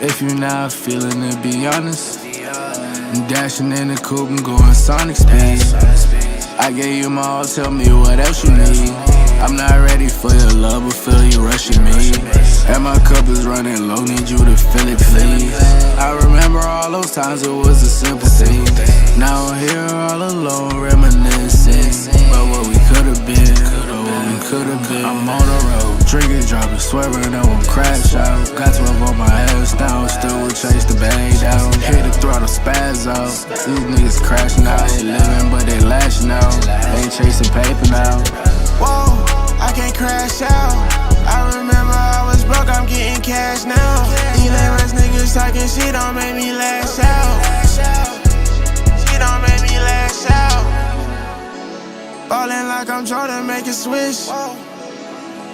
If you're not feeling it, be honest. I'm dashing in the coupe and going Sonic speed. I gave you my all, tell me what else you need. I'm not ready for your love, but feel you rushing me. And my cup is running low, need you to fill it, please. I remember all those times it was a simple thing. Now I'm here all alone, reminiscing about what we could've been, I'm on the road, drinking, driving, swerving, I won't crash out. Got 12 on my ass down, still will chase the bag down. Hit the throttle, spaz out. These niggas crashing out, they living but they lashing out. Ain't chasing paper now. Whoa, I can't crash out. I remember I was broke, I'm getting cash now. These lame ass niggas talking shit don't make me lash out. Shit don't make me lash out. Ballin' like I'm Jordan, make a switch.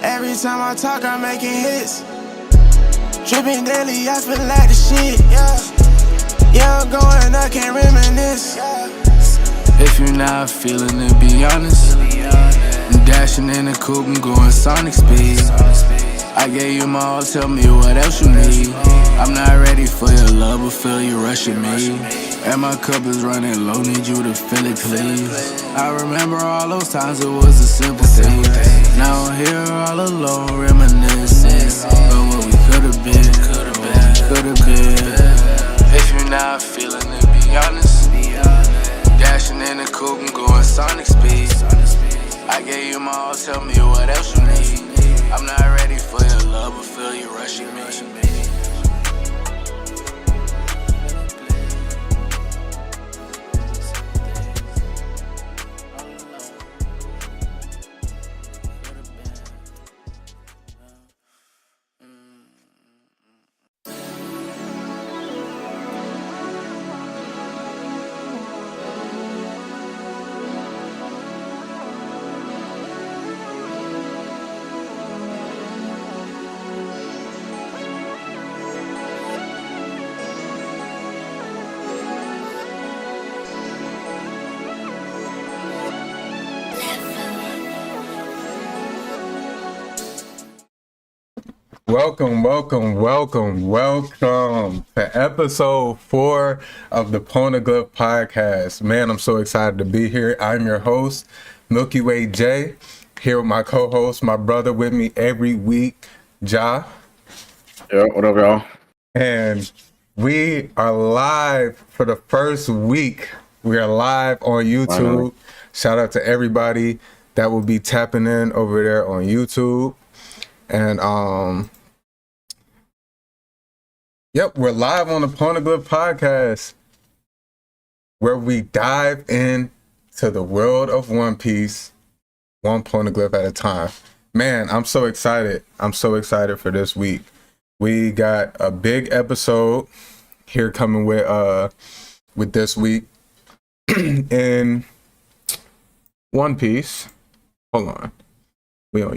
Every time I talk, I'm making hits. Dripping daily, I feel like the shit. Yeah, I'm going, I can't reminisce. If you're not feeling it, be honest. I'm dashing in the coupe and going Sonic speed. I gave you my all, tell me what else you need. I'm not ready for your love, but feel you rushing me. And my cup is running low, need you to fill it, please. I remember all those times it was a simple thing. Now I'm here all alone, reminiscing about what we could've been. If you're not feeling it, be honest. Dashing in the coupe and going Sonic speed. I gave you my all, tell me what else you need. I'm not ready for your love, but feel you rushing me. Welcome to episode 4 of the Poneglyph Podcast. Man, I'm so excited to be here. I'm your host, Milky Way J, here with my co-host, my brother with me every week, Ja. Yeah, what up, y'all? And we are live for the first week. We are live on YouTube. Shout out to everybody that will be tapping in over there on YouTube. And yep, we're live on the Poneglyph Podcast, where we dive in to the world of One Piece, one Poneglyph at a time. Man, I'm so excited. I'm so excited for this week. We got a big episode here coming with this week in One Piece. Hold on. We on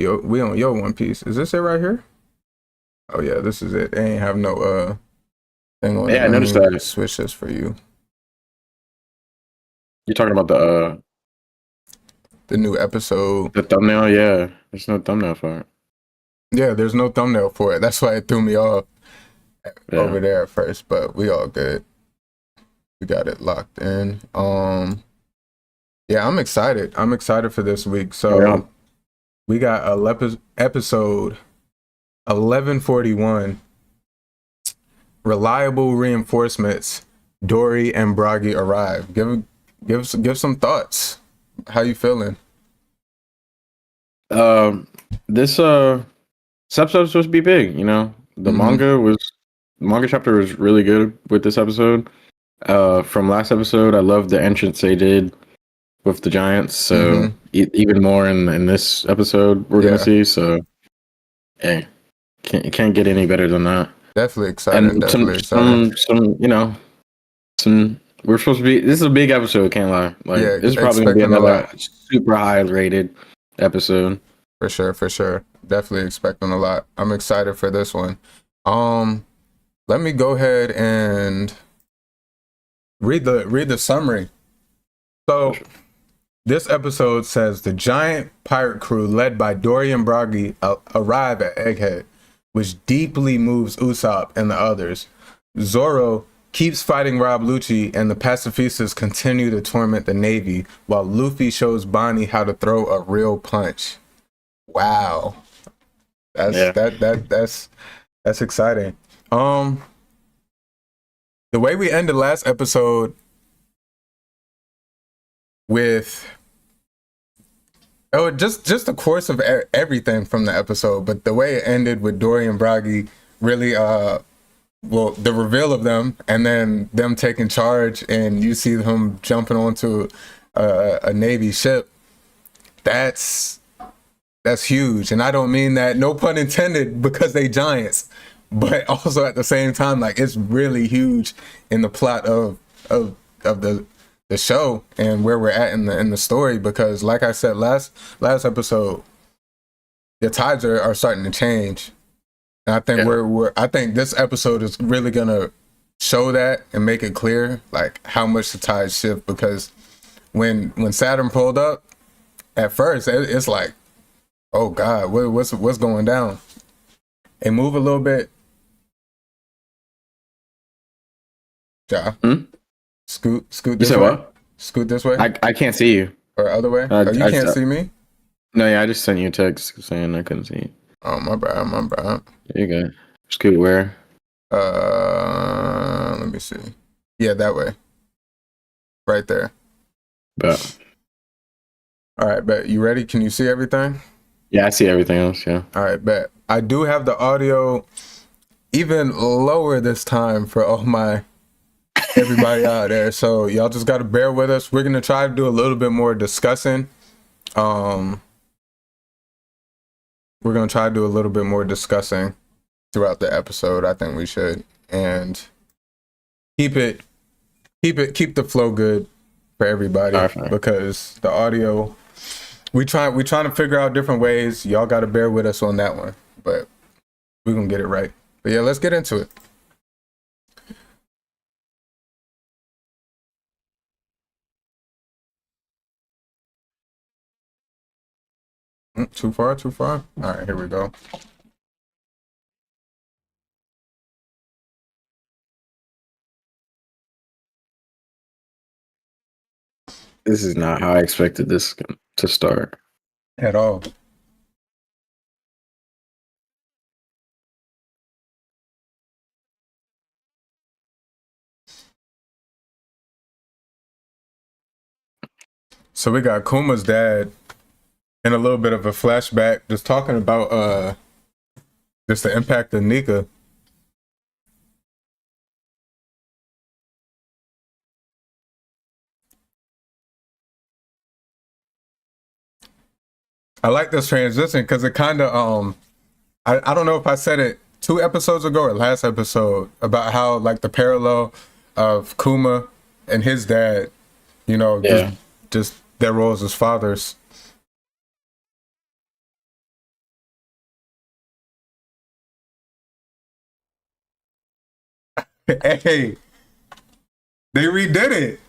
your One Piece. Is this it right here? Oh yeah, this is it. They ain't have no thing on. Yeah, I noticed that. Switch this for you. You're talking about the new episode. the thumbnail? Yeah, there's no thumbnail for it. Yeah, there's no thumbnail for it. That's why it threw me off over there at first, but we all good. We got it locked in. Yeah, I'm excited. I'm excited for this week. So we got episode 1141. Reliable reinforcements. Dory and Bragi arrive. Give some thoughts. How you feeling? This episode's supposed to be big. You know, the manga chapter was really good with this episode. From last episode, I loved the entrance they did with the giants. So even more in this episode we're gonna see. So hey, can't get any better than that. Definitely excited. And excited. some you know, we're supposed to be. This is a big episode. Can't lie. Like Yeah, this is probably gonna be expecting a another lot. super high rated episode. For sure. Definitely expecting a lot. I'm excited for this one. Let me go ahead and read the summary. So this episode says the giant pirate crew led by Dory and Bragi arrive at Egghead, which deeply moves Usopp and the others. Zoro keeps fighting Rob Lucci, and the pacifistas continue to torment the Navy, while Luffy shows Bonnie how to throw a real punch. Wow, that's exciting. The way we ended last episode with just the course of everything from the episode, but the way it ended with Dory and Bragi really the reveal of them, and then them taking charge, and you see them jumping onto a Navy ship. That's huge, and I don't mean that, no pun intended, because they giants, but also at the same time, like, it's really huge in the plot of the show and where we're at in the story, because like I said last episode, the tides are starting to change. And I think I think this episode is really gonna show that and make it clear, like, how much the tides shift. Because when Saturn pulled up, at first it's like, oh God, what's going down? And move a little bit, Ja. Scoot this way. What? Scoot this way. I can't see you. Or other way. You can't see me. No, yeah, I just sent you a text saying I couldn't see you. Oh, my bad. There you go. Scoot where? Let me see. Yeah, that way. Right there. Bet. All right, bet. You ready? Can you see everything? Yeah, I see everything else, yeah. All right, bet. I do have the audio even lower this time for all my everybody out there. So y'all just got to bear with us. We're going to try to do a little bit more discussing. We're going to try to do a little bit more discussing throughout the episode. I think we should. And keep the flow good for everybody, because the audio, we're trying to figure out different ways. Y'all got to bear with us on that one, but we're going to get it right. But yeah, let's get into it. Too far? All right, here we go. This is not how I expected this to start. At all. So we got Kuma's dad in a little bit of a flashback, just talking about just the impact of Nika. I like this transition because it kind of I don't know if I said it 2 episodes ago or last episode about how, like, the parallel of Kuma and his dad, you know, just their roles as fathers. Hey, they redid it.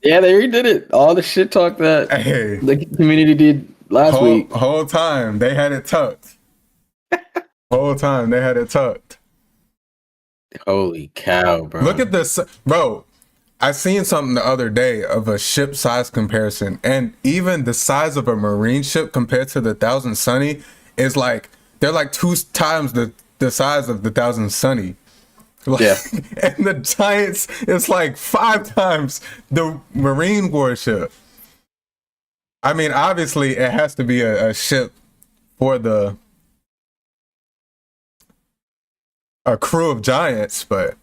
Yeah, they redid it. All the shit talk that the community did last week. Whole time they had it tucked. Holy cow, bro. Look at this, bro. I seen something the other day of a ship size comparison, and even the size of a marine ship compared to the Thousand Sunny is like, they're like 2 times the size of the Thousand Sunny. Like, yeah. And the Giants is like 5 times the marine warship. I mean, obviously it has to be a ship for a crew of giants, but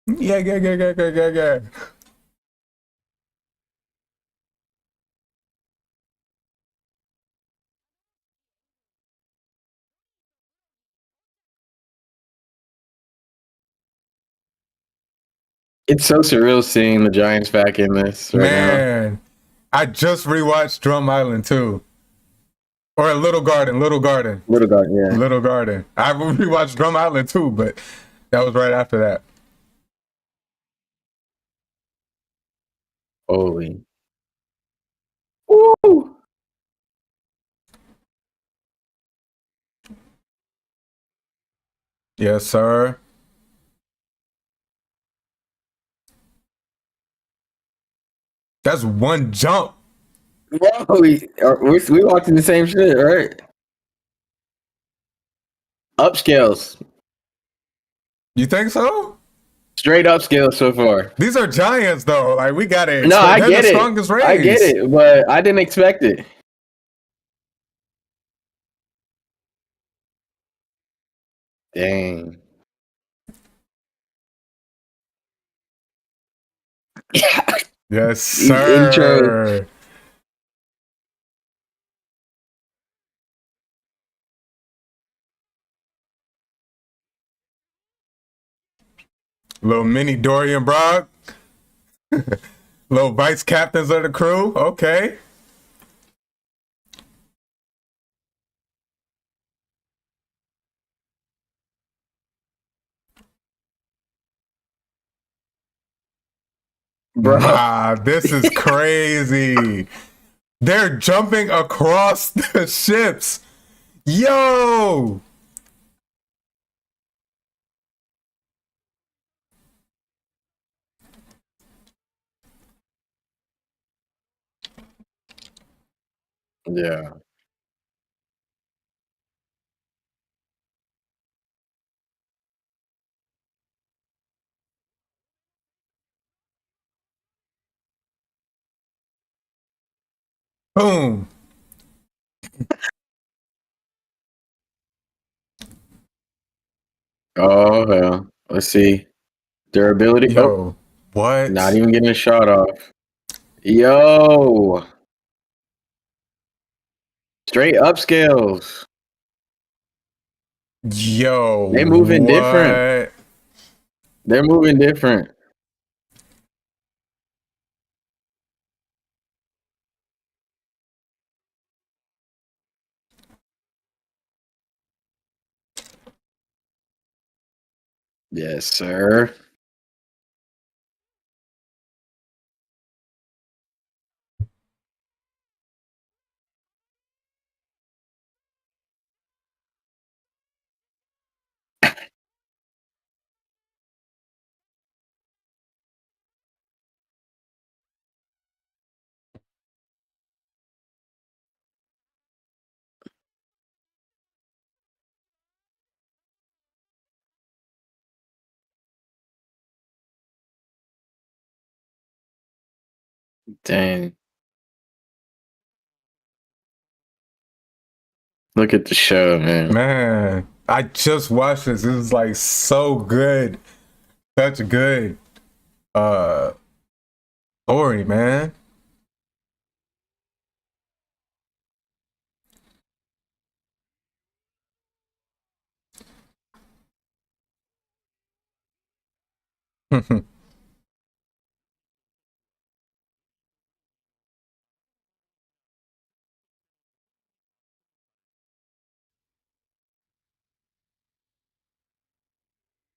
yeah. It's so surreal seeing the Giants back in this right now. I just rewatched Drum Island too. Or Little Garden. Yeah. Little Garden. I rewatched Drum Island too, but that was right after that. Holy. Woo! Yes, sir. That's one jump. Bro, we watching the same shit, right? Upscales. You think so? Straight upscales so far. These are giants, though. Like, we gotta No, expect. I They're get the it. strongest race. I get it, but I didn't expect it. Dang. Yes, Intro. sir. Little mini Dorian Brock. Little vice captains of the crew. Okay. Bro. Nah, this is crazy. They're jumping across the ships. Yo. Yeah. Boom. Oh hell. Let's see. Durability. Oh, Yo. What? not even getting a shot off. Yo. Straight upscales. Yo. They moving different. What? They're moving different. Yes, sir. Dang. Look at the show, man. Man, I just watched this. This is like so good. Such good uh story, man.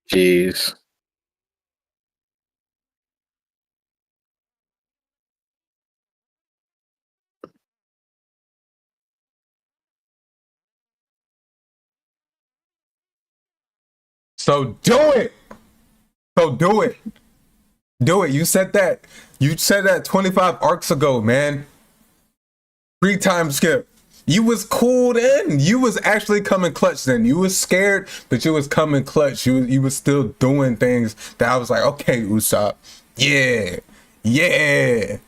Jeez. So do it. So do it. Do it. You said that. You said that 25 arcs ago, man. 3 time skip. You was cool then. You was actually coming clutch then. You was scared, but you was coming clutch. You was still doing things that I was like, okay, Usopp. Yeah. Yeah.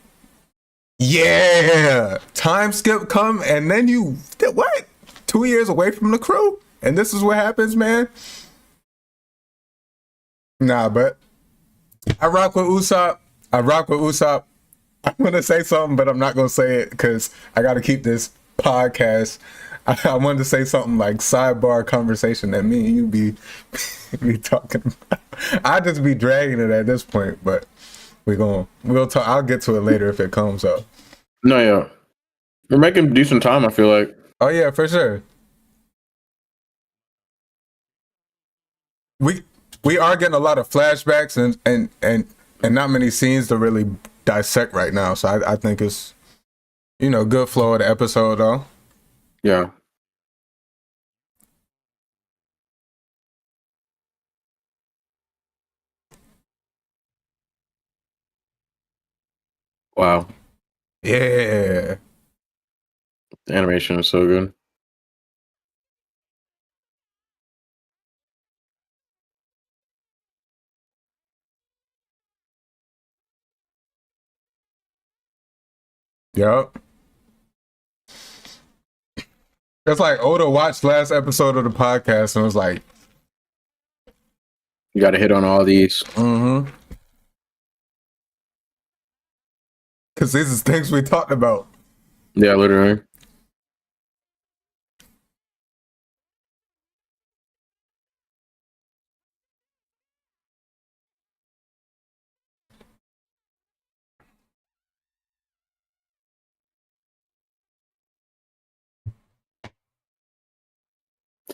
Yeah. Time skip come and then you what? 2 years away from the crew? And this is what happens, man. Nah, but I rock with Usopp. I rock with Usopp. I'm gonna say something, but I'm not gonna say it because I gotta keep this podcast. I wanted to say something like sidebar conversation that me and you be talking about. I just be dragging it at this point, but we'll talk. I'll get to it later if it comes up. No, yeah. We're making decent time, I feel like. Oh yeah, for sure. We are getting a lot of flashbacks and not many scenes to really dissect right now. So I think it's good flow of the episode though. Yeah. Wow. Yeah. The animation is so good. Yep. It's like Oda watched last episode of the podcast and was like, You got to hit on all these. mm-hmm. Because these is things we talked about. Yeah, literally.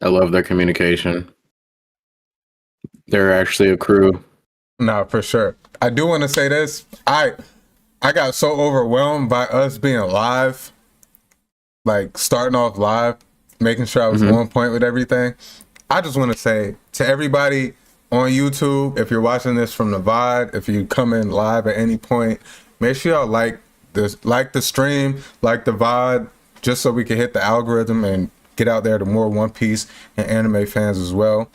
I love their communication. They're actually a crew. Nah, for sure. I do want to say this. I got so overwhelmed by us being live, like starting off live, making sure I was on point with everything. I just want to say to everybody on YouTube, if you're watching this from the VOD, if you come in live at any point, make sure y'all like the stream, like the VOD, just so we can hit the algorithm and get out there to more One Piece and anime fans as well.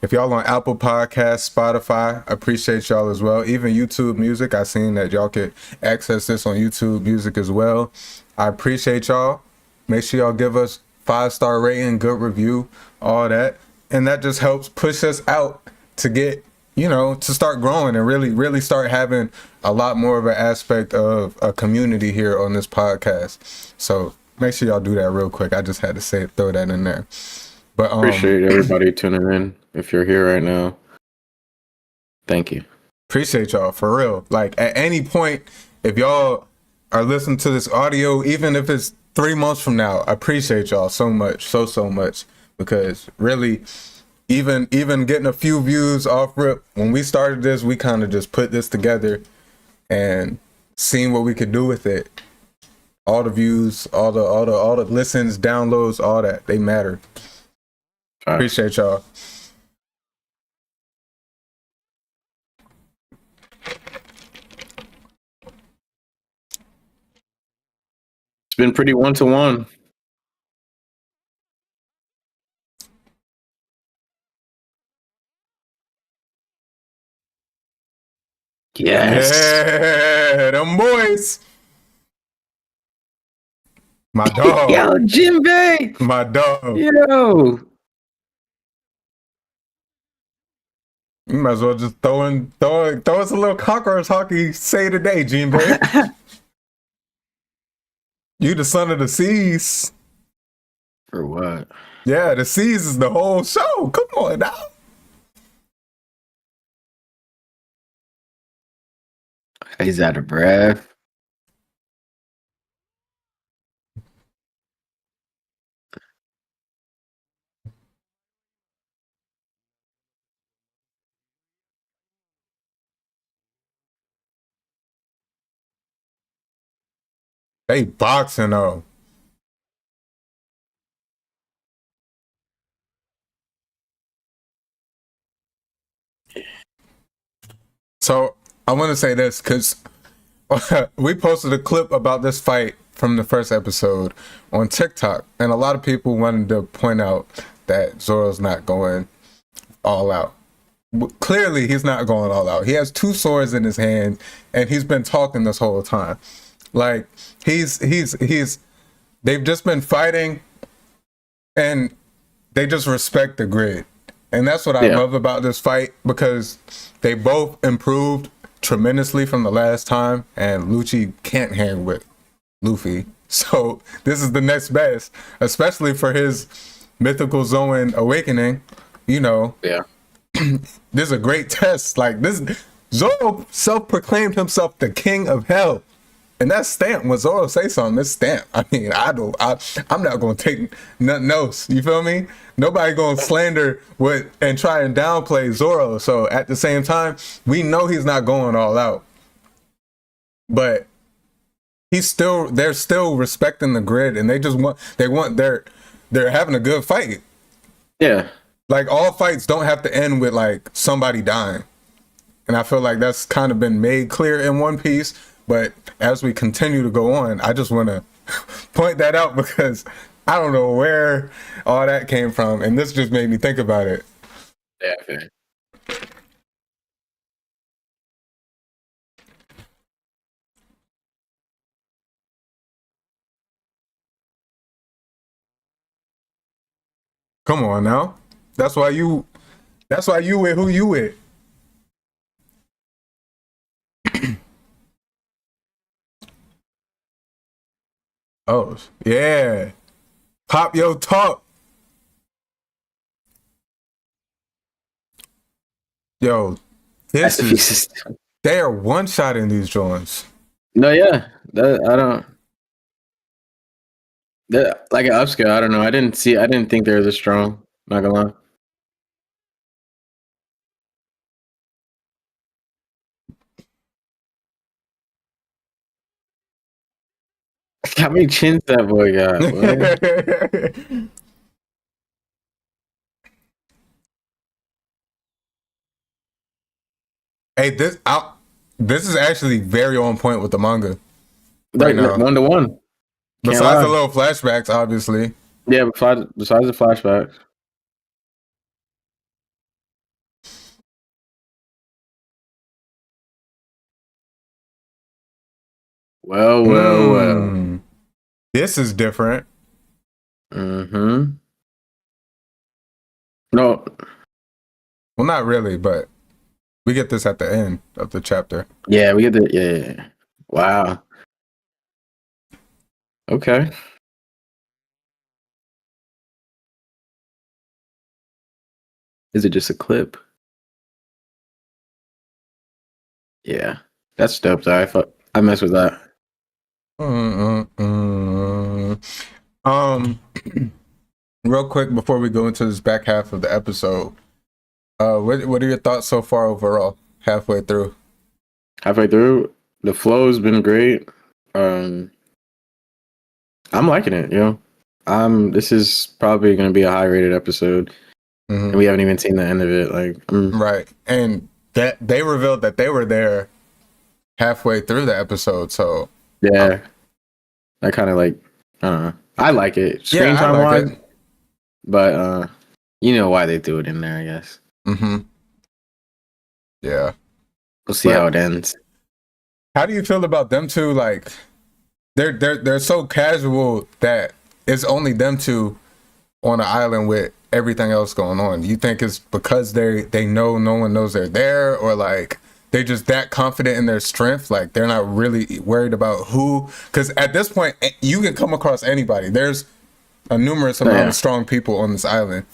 If y'all on Apple Podcasts, Spotify, I appreciate y'all as well. Even YouTube Music, I seen that y'all could access this on YouTube Music as well. I appreciate y'all. Make sure y'all give us 5-star rating, good review, all that. And that just helps push us out to get, to start growing and really start having a lot more of an aspect of a community here on this podcast. So make sure y'all do that real quick. I just had to throw that in there. But appreciate everybody tuning in. If you're here right now, thank you. Appreciate y'all for real. Like at any point, if y'all are listening to this audio, even if it's 3 months from now, I appreciate y'all so much, so much, because really, even getting a few views off rip, when we started this, we kind of just put this together and seeing what we could do with it. All the views, all the listens, downloads, all that, they matter. Appreciate y'all. It's been pretty 1-to-1. Yes. Yeah, them boys. My dog. Yo, Jinbei. My dog. Yo. You might as well just throw us a little cockroach hockey say today, Jinbei. You the son of the seas. For what? Yeah, the seas is the whole show. Come on now. He's out of breath. They boxing though. So I want to say this because we posted a clip about this fight from the first episode on TikTok, and a lot of people wanted to point out that Zoro's not going all out. Clearly, he's not going all out. He has 2 swords in his hand, and he's been talking this whole time. Like they've just been fighting, and they just respect the grid. And that's what I love about this fight, because they both improved tremendously from the last time, and Lucci can't hang with Luffy. So this is the next best, especially for his mythical Zoan awakening. Yeah. This is a great test. Like this, Zoro self-proclaimed himself the king of hell. And that's stamped. When Zoro say something, it's stamped. I mean, I'm not gonna take nothing else. You feel me? Nobody gonna slander and try and downplay Zoro. So at the same time, we know he's not going all out. But they're still respecting the grid, and they're having a good fight. Yeah. Like all fights don't have to end with like somebody dying. And I feel like that's kind of been made clear in One Piece. But as we continue to go on, I just want to point that out because I don't know where all that came from, and this just made me think about it. Yeah, fair. Come on now. That's why you with who you with. Oh, yeah. Pop your talk. Yo, this is they are one shot in these joints. No, yeah. I don't. Like an upscale, I don't know. I didn't think they were this strong. Not gonna lie. How many chins that boy got? Boy? Hey, this is actually very on point with the manga right now. 1-to-1. Besides the little flashbacks, obviously. Yeah, besides the flashbacks. Well. This is different. Mm-hmm. No. Well, not really, but we get this at the end of the chapter. Yeah, we get the yeah. Wow. Okay. Is it just a clip? Yeah, that's dope. Though I mess with that. Real quick before we go into this back half of the episode, what are your thoughts so far overall? Halfway through, the flow's been great. I'm liking it. This is probably going to be a high rated episode, and we haven't even seen the end of it. Right, and that they revealed that they were there halfway through the episode. So yeah, I kind of like. I don't know. I like it. Screen time wise, but you know why they threw it in there, I guess. Yeah. We'll see how it ends. How do you feel about them two? Like, they're so casual that it's only them two on an island with everything else going on. You think it's because they know no one knows they're there, or like they're just that confident in their strength, like they're not really worried about who? Because at this point, you can come across anybody. There's a numerous amount of strong people on this island.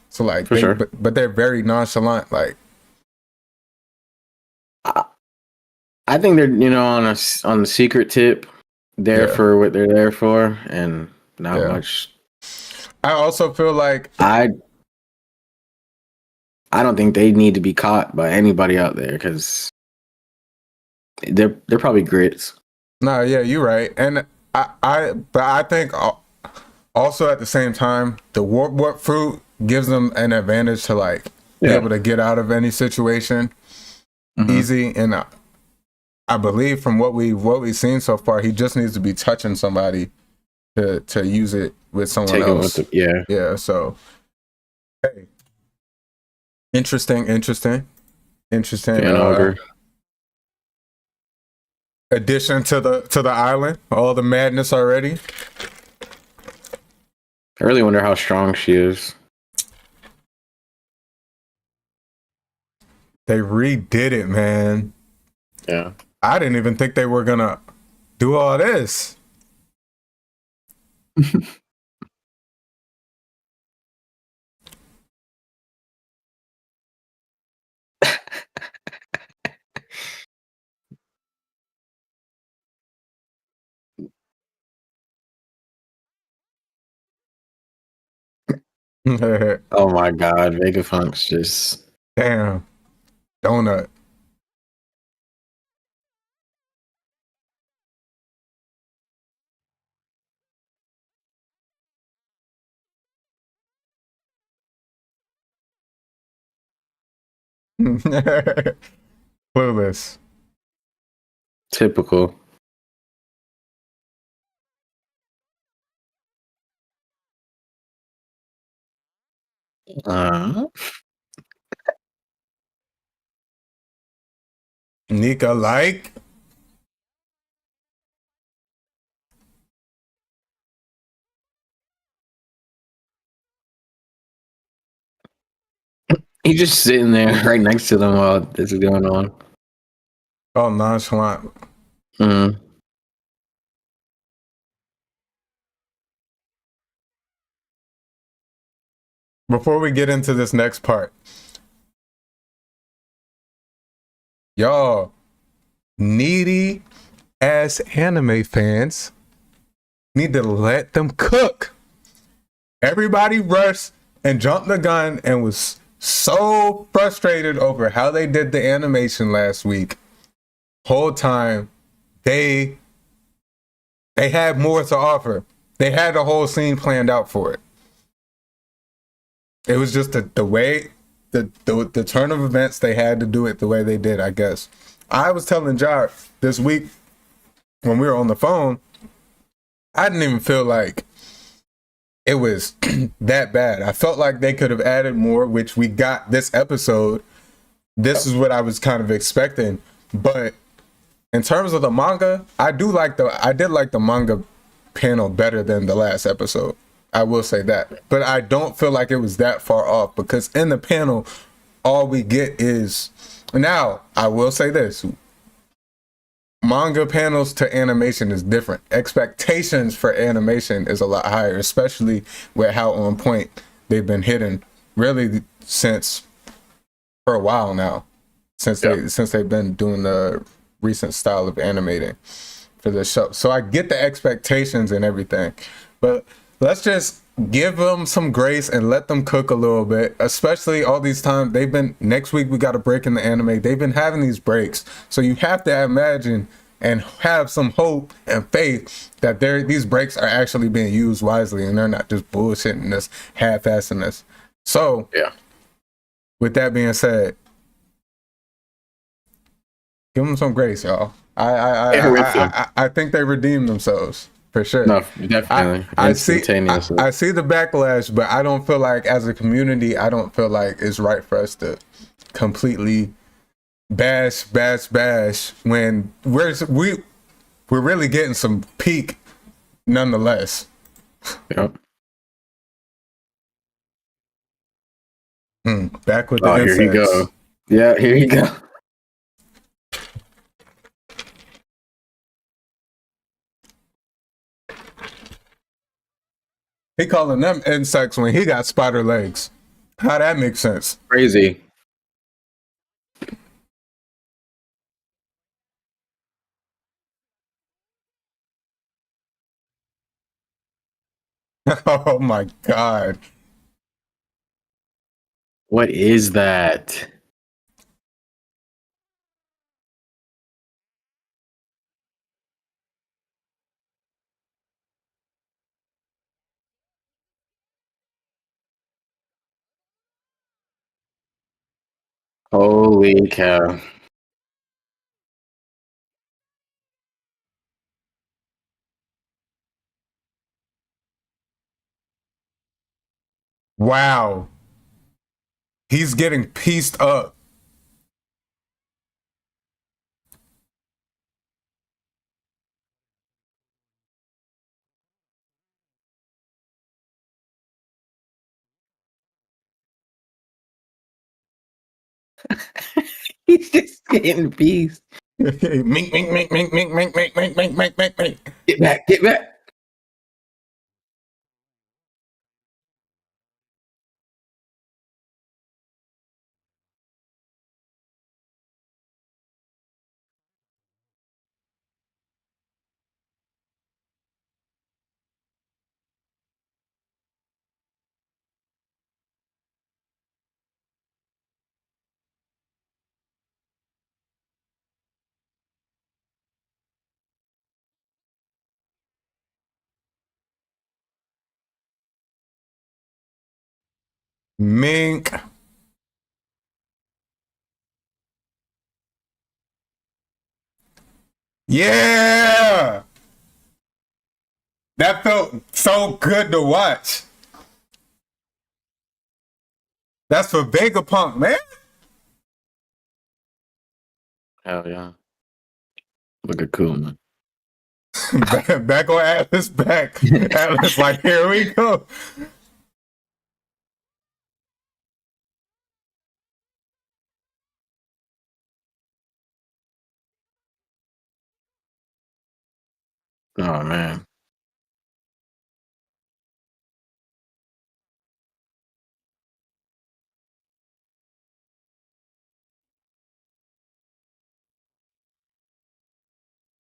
So like, but they're very nonchalant. Like, I think they're on the secret tip, there for what they're there for, and not much. I also feel like I don't think they need to be caught by anybody out there because they're probably grits. No, yeah, you're right, and I think also at the same time, the warp fruit gives them an advantage to like be able to get out of any situation easy, and I believe from what we've seen so far, he just needs to be touching somebody to use it with someone else. Yeah. So, hey, interesting. Addition to the island, all the madness already. I really wonder how strong she is. They redid it, man. Yeah. I didn't even think they were gonna do all this. Oh my God, Vegafunk's just damn donut. Clueless. Typical. Uh, Nika, like, he's just sitting there right next to them while this is going on. oh, nonchalant. Mm. Before we get into this next part, y'all, needy ass anime fans need to let them cook. Everybody rushed and jumped the gun and was so frustrated over how they did the animation last week. Whole time they had more to offer. They had the whole scene planned out for it. It was just the way the turn of events, they had to do it the way they did, I guess. I was telling Jar this week when we were on the phone, I didn't even feel like it was that bad. I felt like they could have added more, which we got this episode. This is what I was kind of expecting. But in terms of the manga, I did like the manga panel better than the last episode. I will say that. But I don't feel like it was that far off, because in the panel, all we get is, now I will say this, manga panels to animation is different. Expectations for animation is a lot higher, especially with how on point they've been hitting really since for a while now, since they've been doing the recent style of animating for the show. So I get the expectations and everything, but let's just give them some grace and let them cook a little bit, especially all these times next week we got a break in the anime. They've been having these breaks, so you have to imagine and have some hope and faith that these breaks are actually being used wisely and they're not just bullshitting this, half-assing this. So Yeah. with that being said, give them some grace, y'all. I think they redeemed themselves. For sure. No, definitely. I see Instantaneously. I see the backlash, but I don't feel like, as a community, I don't feel like it's right for us to completely bash when we're really getting some peak nonetheless. Yep. Back with the Oh, here you incense. go. Yeah, here you go. He calling them insects when he got spider legs. How that makes sense? Crazy. Oh my god. What is that? Holy cow. Wow. He's getting pieced up. He's just getting beast. Mink, mink, mink, mink, mink, mink, mink, mink, mink, mink, mink, mink. Get back, get back. Mink. Yeah, that felt so good to watch. That's for Vegapunk, man. Hell yeah. Look at cool, man. back on Atlas back. Atlas like, here we go. Oh man.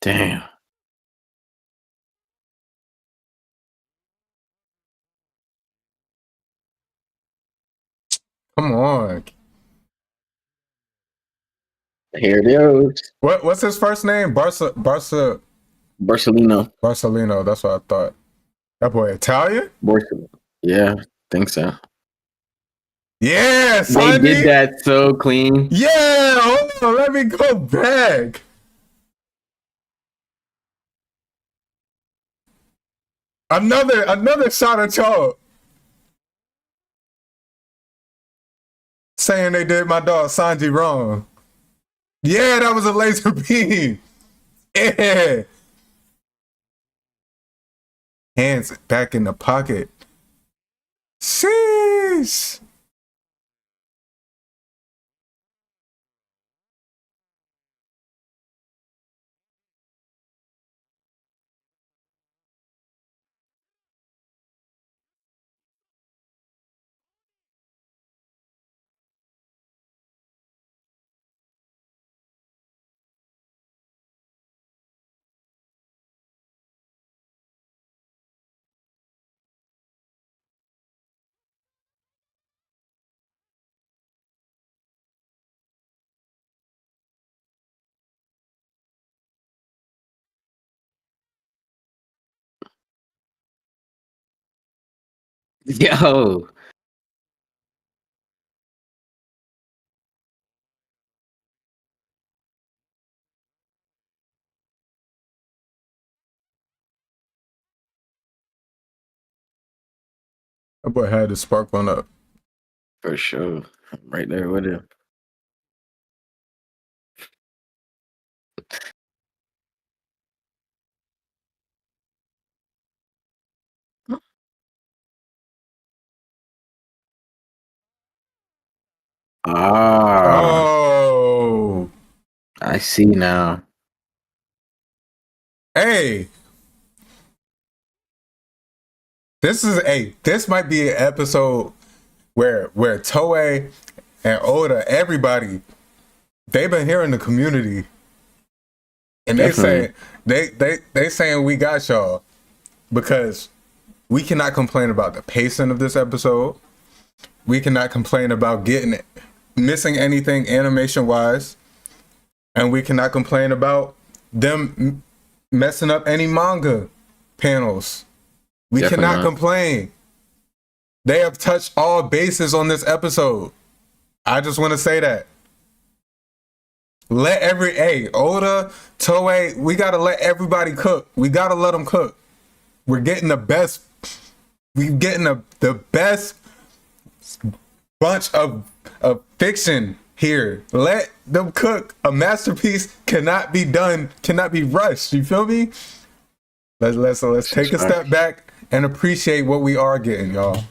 Damn. Come on. Here it is. What's his first name? Barcelino. That's what I thought. That boy Italian? Barcelona. Yeah, think so. Yeah, They Sanji. did that so clean. Yeah, hold on, let me go back. Another shot at y'all. Saying they did my dog Sanji wrong. Yeah, that was a laser beam. Yeah. Hands back in the pocket. Sheesh. Yo. That boy had the spark one up. For sure. I'm right there with him. Ah, Oh. I see now. Hey. This might be an episode where Toei and Oda, everybody, they've been hearing the community. And Definitely. they saying we got y'all because we cannot complain about the pacing of this episode. We cannot complain about missing anything animation wise, and we cannot complain about them messing up any manga panels. We Definitely cannot not. complain. They have touched all bases on this episode. I just want to say that. Oda, Toei, we gotta let everybody cook. We gotta let them cook. We're getting the best. We're getting the best bunch of fiction here. Let them cook. A masterpiece cannot be rushed. You feel me? Let's take a step back and appreciate what we are getting, y'all.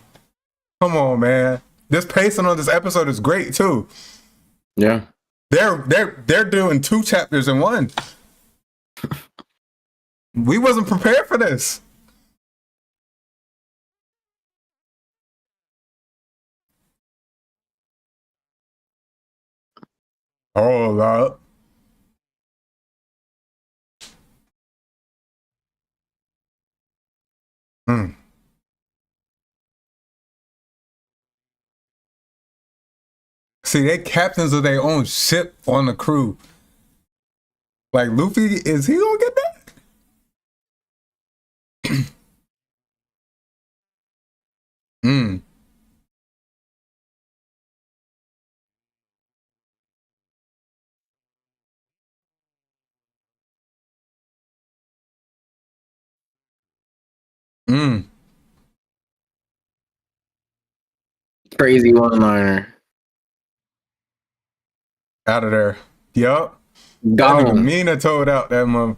Come on, man. This pacing on this episode is great too. Yeah. They're doing 2 chapters in one. We wasn't prepared for this. Hold up. Hmm. See, they captains of their own ship on the crew. Like Luffy, is he gonna get that? Hmm. Mm. Crazy one-liner. Out of there. Yup. That Got nigga him. Mina told out that mother.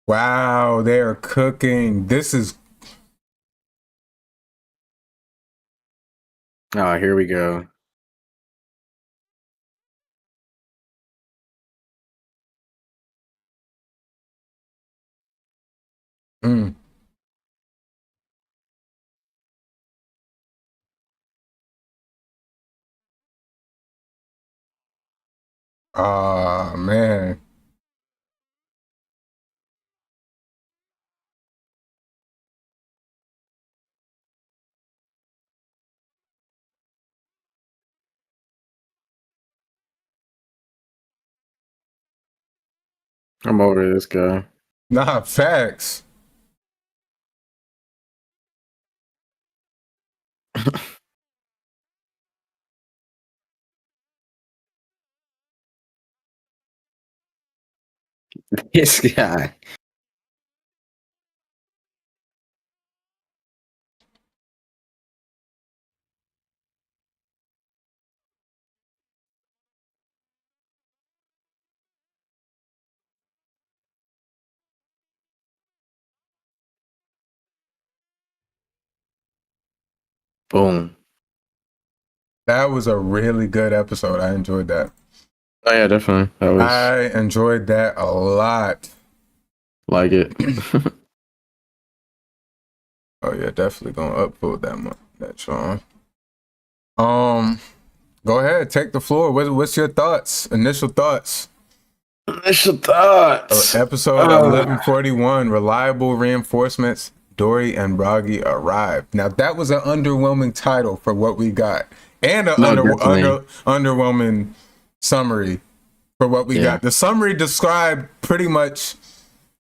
Wow, they're cooking. This is Oh, here we go. mm. Ah, man. I'm over this guy. Nah, facts. This guy. Boom. That was a really good episode. I enjoyed that. Oh yeah, definitely. That was I enjoyed that a lot. like it. Oh yeah, definitely gonna upload that Sean. Go ahead, take the floor. What's your thoughts? Initial thoughts. Initial thoughts. Episode 1141. Reliable reinforcements. Dory and Bragi arrive. Now that was an underwhelming title for what we got, and an underwhelming summary for what we got. The summary described pretty much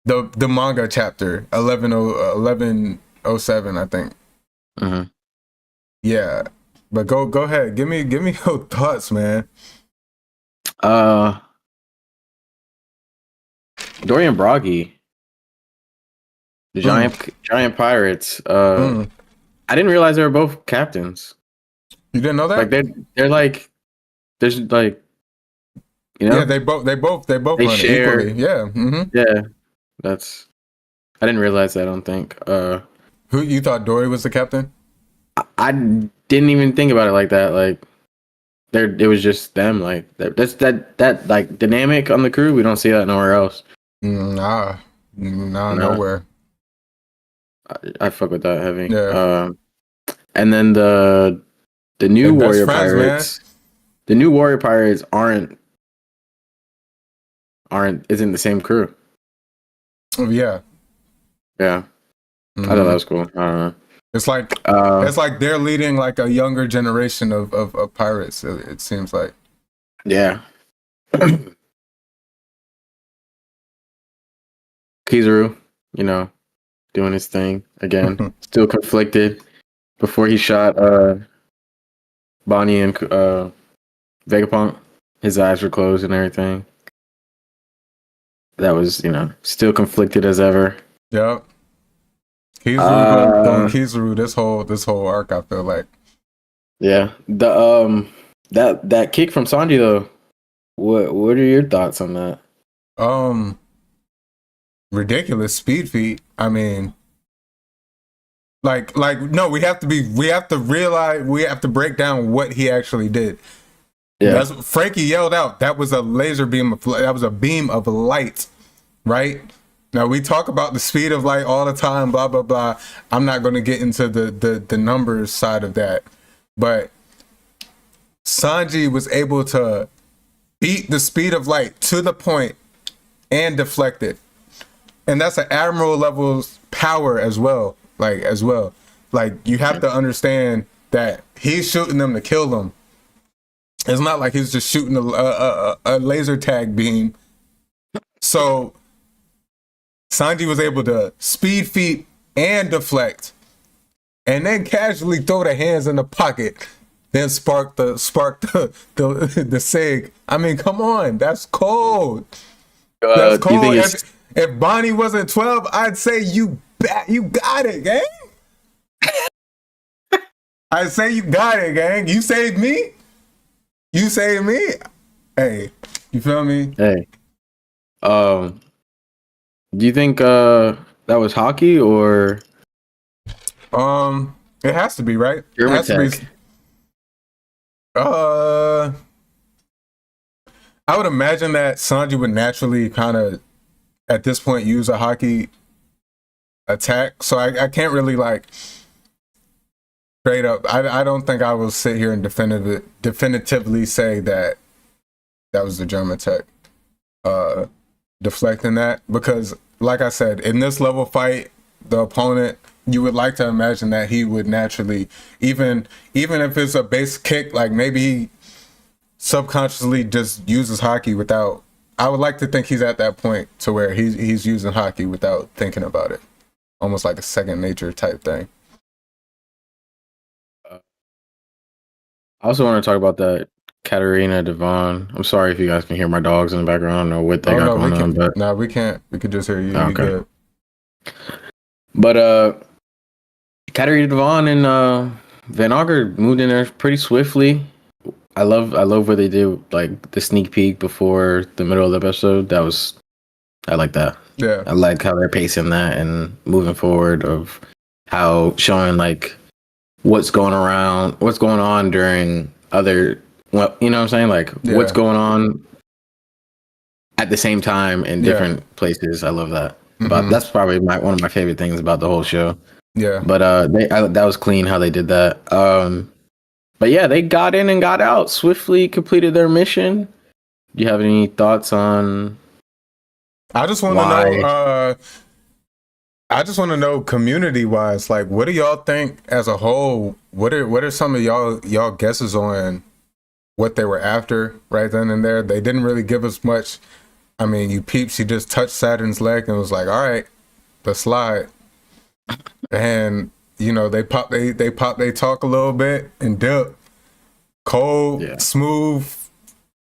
the manga chapter 1107, I think. Mm-hmm. Yeah, but go ahead. Give me your thoughts, man. Dory and Bragi, the giant pirates. I didn't realize they were both captains. You didn't know that? Like they're like, there's like, you know. Yeah, they both run share, it equally. Yeah. Mm-hmm. Yeah, I didn't realize that. I don't think. Who you thought Dory was the captain? I didn't even think about it like that. Like, it was just them. Like that like dynamic on the crew. We don't see that nowhere else. Nah, nowhere. I fuck with that heavy. Yeah. And then the new They're warrior best friends, pirates. Man. The new warrior pirates isn't the same crew. Oh yeah. Yeah. Mm-hmm. I thought that was cool. I don't know. It's like they're leading like a younger generation of pirates. It seems like. Yeah. Kizaru, doing his thing again. Still conflicted. Before he shot Bonnie and Vegapunk, his eyes were closed and everything. That was, still conflicted as ever. Yep. Kizaru this whole arc, I feel like. Yeah. The that kick from Sanji though. What are your thoughts on that? Ridiculous speed feat. I mean, like no, we have to realize, we have to break down what he actually did. Yeah. That's what Frankie yelled out. That was a laser beam that was a beam of light, right? Now we talk about the speed of light all the time, blah blah blah. I'm not going to get into the numbers side of that, but Sanji was able to beat the speed of light to the point and deflect it. And that's an admiral level power as well. Like you have to understand that he's shooting them to kill them. It's not like he's just shooting a laser tag beam. So Sanji was able to speed feet and deflect, and then casually throw the hands in the pocket, then spark the Sig. I mean, come on, that's cold. That's Do you cold. think it's If Bonnie wasn't 12, I'd say you got it, gang. I'd say you got it, gang. You saved me. You saved me. Hey, you feel me? hey? Do you think that was hockey or It has to be, right? It German has to be. Tech? I would imagine that Sanji would naturally kind of, at this point, use a hockey attack. So I can't really like straight up. I don't think I will sit here and definitively say that was the German Tech deflecting that, because, like I said, in this level fight, the opponent, you would like to imagine that he would naturally, even if it's a base kick, like maybe he subconsciously just uses hockey without. I would like to think he's at that point to where he's using hockey without thinking about it, almost like a second nature type thing. I also want to talk about that Katarina Devon. I'm sorry if you guys can hear my dogs in the background. I don't know what they got going on, but no, we can't. We could just hear you. Okay. You good. But Katarina Devon and Van Auger moved in there pretty swiftly. I love what they did, like the sneak peek before the middle of the episode. I like that. Yeah. I like how they're pacing that and moving forward, of how showing like what's going on during other, well, you know what I'm saying? Like what's going on at the same time in different places. I love that. But that's probably one of my favorite things about the whole show. Yeah. But that was clean how they did that. But yeah, they got in and got out, swiftly completed their mission. Do you have any thoughts on? I just want to know. I just want to know, community wise, like, what do y'all think as a whole? What are some of y'all guesses on what they were after right then and there? They didn't really give us much. I mean, you peeps, he just touched Saturn's leg and was like, all right, let's slide. And, you know, they talk a little bit and dip. Cold, smooth,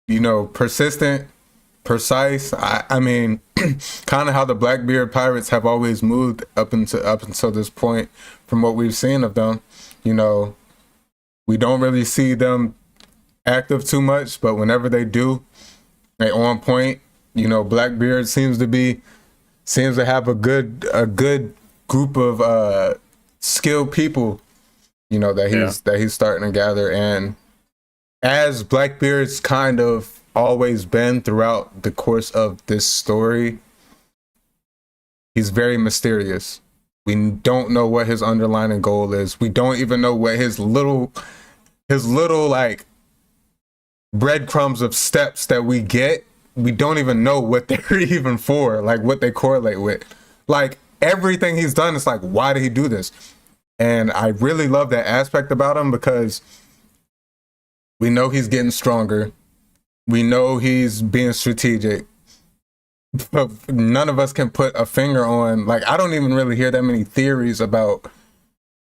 you know, persistent, precise. I mean, kind of how the Blackbeard pirates have always moved up until this point from what we've seen of them. You know, we don't really see them active too much, but whenever they do, they on point. You know, Blackbeard seems to have a good group of skilled people, you know, that he's starting to gather. And as Blackbeard's kind of always been throughout the course of this story, he's very mysterious. We don't know what his underlying goal is. We don't even know what his little like breadcrumbs of steps that we get. We don't even know what they're even for, like what they correlate with. Like everything he's done, it's like, why did he do this? And I really love that aspect about him, because we know he's getting stronger. We know he's being strategic. But none of us can put a finger on, like, I don't even really hear that many theories about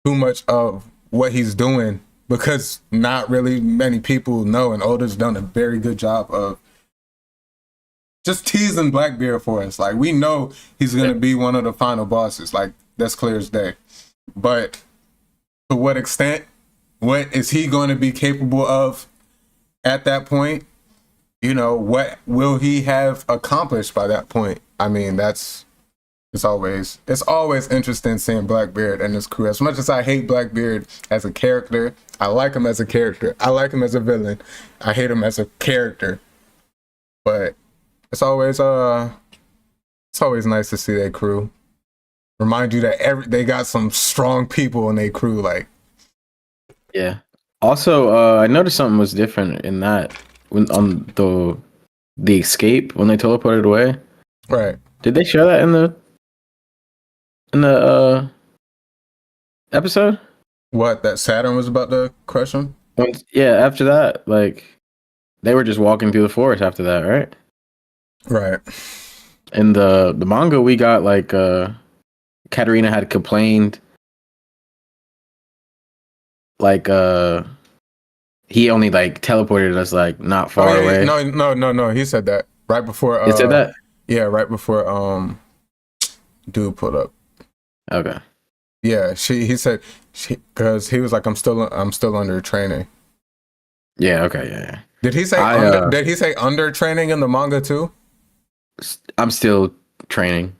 too much of what he's doing, because not really many people know, and Oda's done a very good job of just teasing Blackbeard for us. Like, we know he's going to be one of the final bosses. Like, that's clear as day. But to what extent? What is he going to be capable of at that point? You know, what will he have accomplished by that point? I mean, it's always interesting seeing Blackbeard and his crew. As much as I hate Blackbeard as a character, I like him as a character. I like him as a villain. I hate him as a character. But it's always nice to see their crew. Remind you that they got some strong people in their crew. Like, yeah. Also, I noticed something was different in that when on the escape when they teleported away. Right. Did they show that in the episode? What, that Saturn was about to crush him? Yeah. After that, like, they were just walking through the forest after that, right? Right. In the manga, we got like Katarina had complained, like he only like teleported us like not far away. No. He said that right before. He said that. Yeah, right before dude pulled up. Okay. Yeah, he said because he was like, I'm still under training. Yeah. Okay. Yeah. Did he say Did he say under training in the manga too? I'm still training.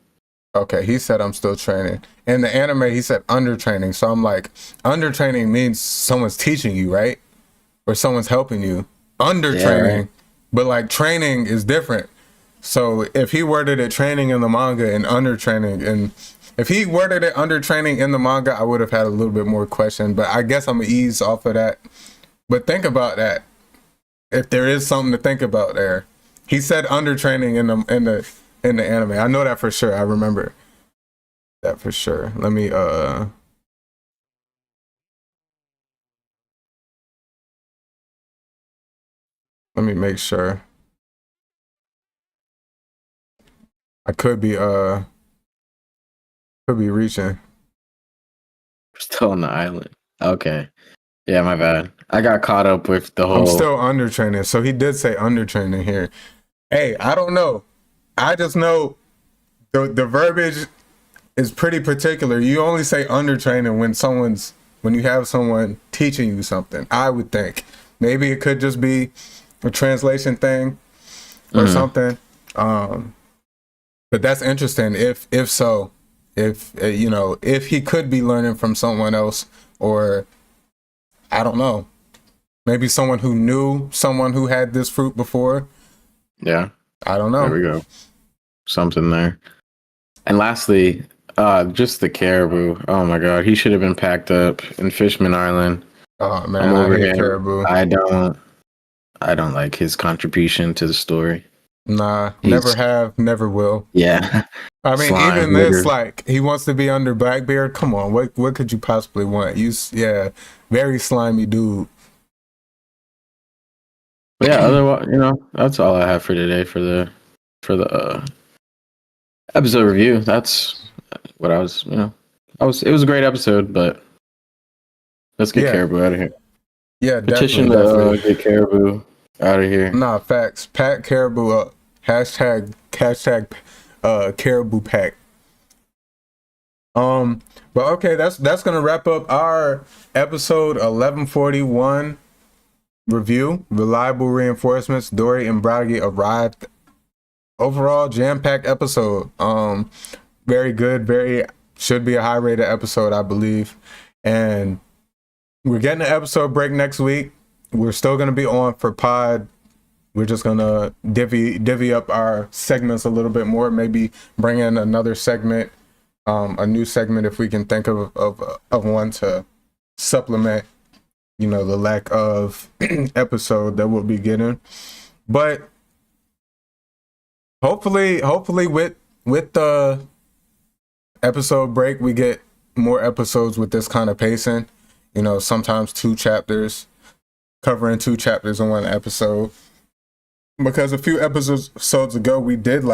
Okay, he said I'm still training. In the anime, he said under training. So I'm like, under training means someone's teaching you, right? Or someone's helping you. Under training, right. But like training is different. So if he worded it training in the manga and under training, and if he worded it under training in the manga, I would have had a little bit more question. But I guess I'm gonna ease off of that. But think about that. If there is something to think about there, he said under training in the anime. I know that for sure. I remember that for sure. Let me make sure. I could be reaching. Still on the island. Okay. Yeah, my bad. I got caught up with the whole. I'm still under training. So he did say under training here. Hey, I don't know. I just know the verbiage is pretty particular. You only say under training when you have someone teaching you something. I would think maybe it could just be a translation thing or something. But that's interesting. If so, if he could be learning from someone else, or I don't know, maybe someone who knew someone who had this fruit before. Yeah. I don't know. There we go. Something there. And lastly, just the caribou. Oh my god, he should have been packed up in Fishman Island. Oh man, I hate caribou. I don't like his contribution to the story. Nah, never have, never will. Yeah. I mean, slime, even this, like, he wants to be under Blackbeard. Come on, what could you possibly want? Very slimy dude. But yeah, otherwise, that's all I have for today for the episode review. That's what I was, it was a great episode, but let's get Caribou out of here. Yeah, petition to get Caribou out of here. Nah, facts. Pack Caribou up. Hashtag Caribou pack. But okay, that's gonna wrap up our episode 1141 review. Reliable reinforcements. Dory and Bragi arrived. Overall, jam-packed episode. Very good. Should be a high-rated episode, I believe. And we're getting an episode break next week. We're still gonna be on for pod. We're just gonna divvy up our segments a little bit more. Maybe bring in another segment, a new segment if we can think of one to supplement, the lack of episode that we'll be getting. But hopefully with the episode break, we get more episodes with this kind of pacing. Sometimes 2 chapters, covering 2 chapters in one episode. Because a few episodes ago, we did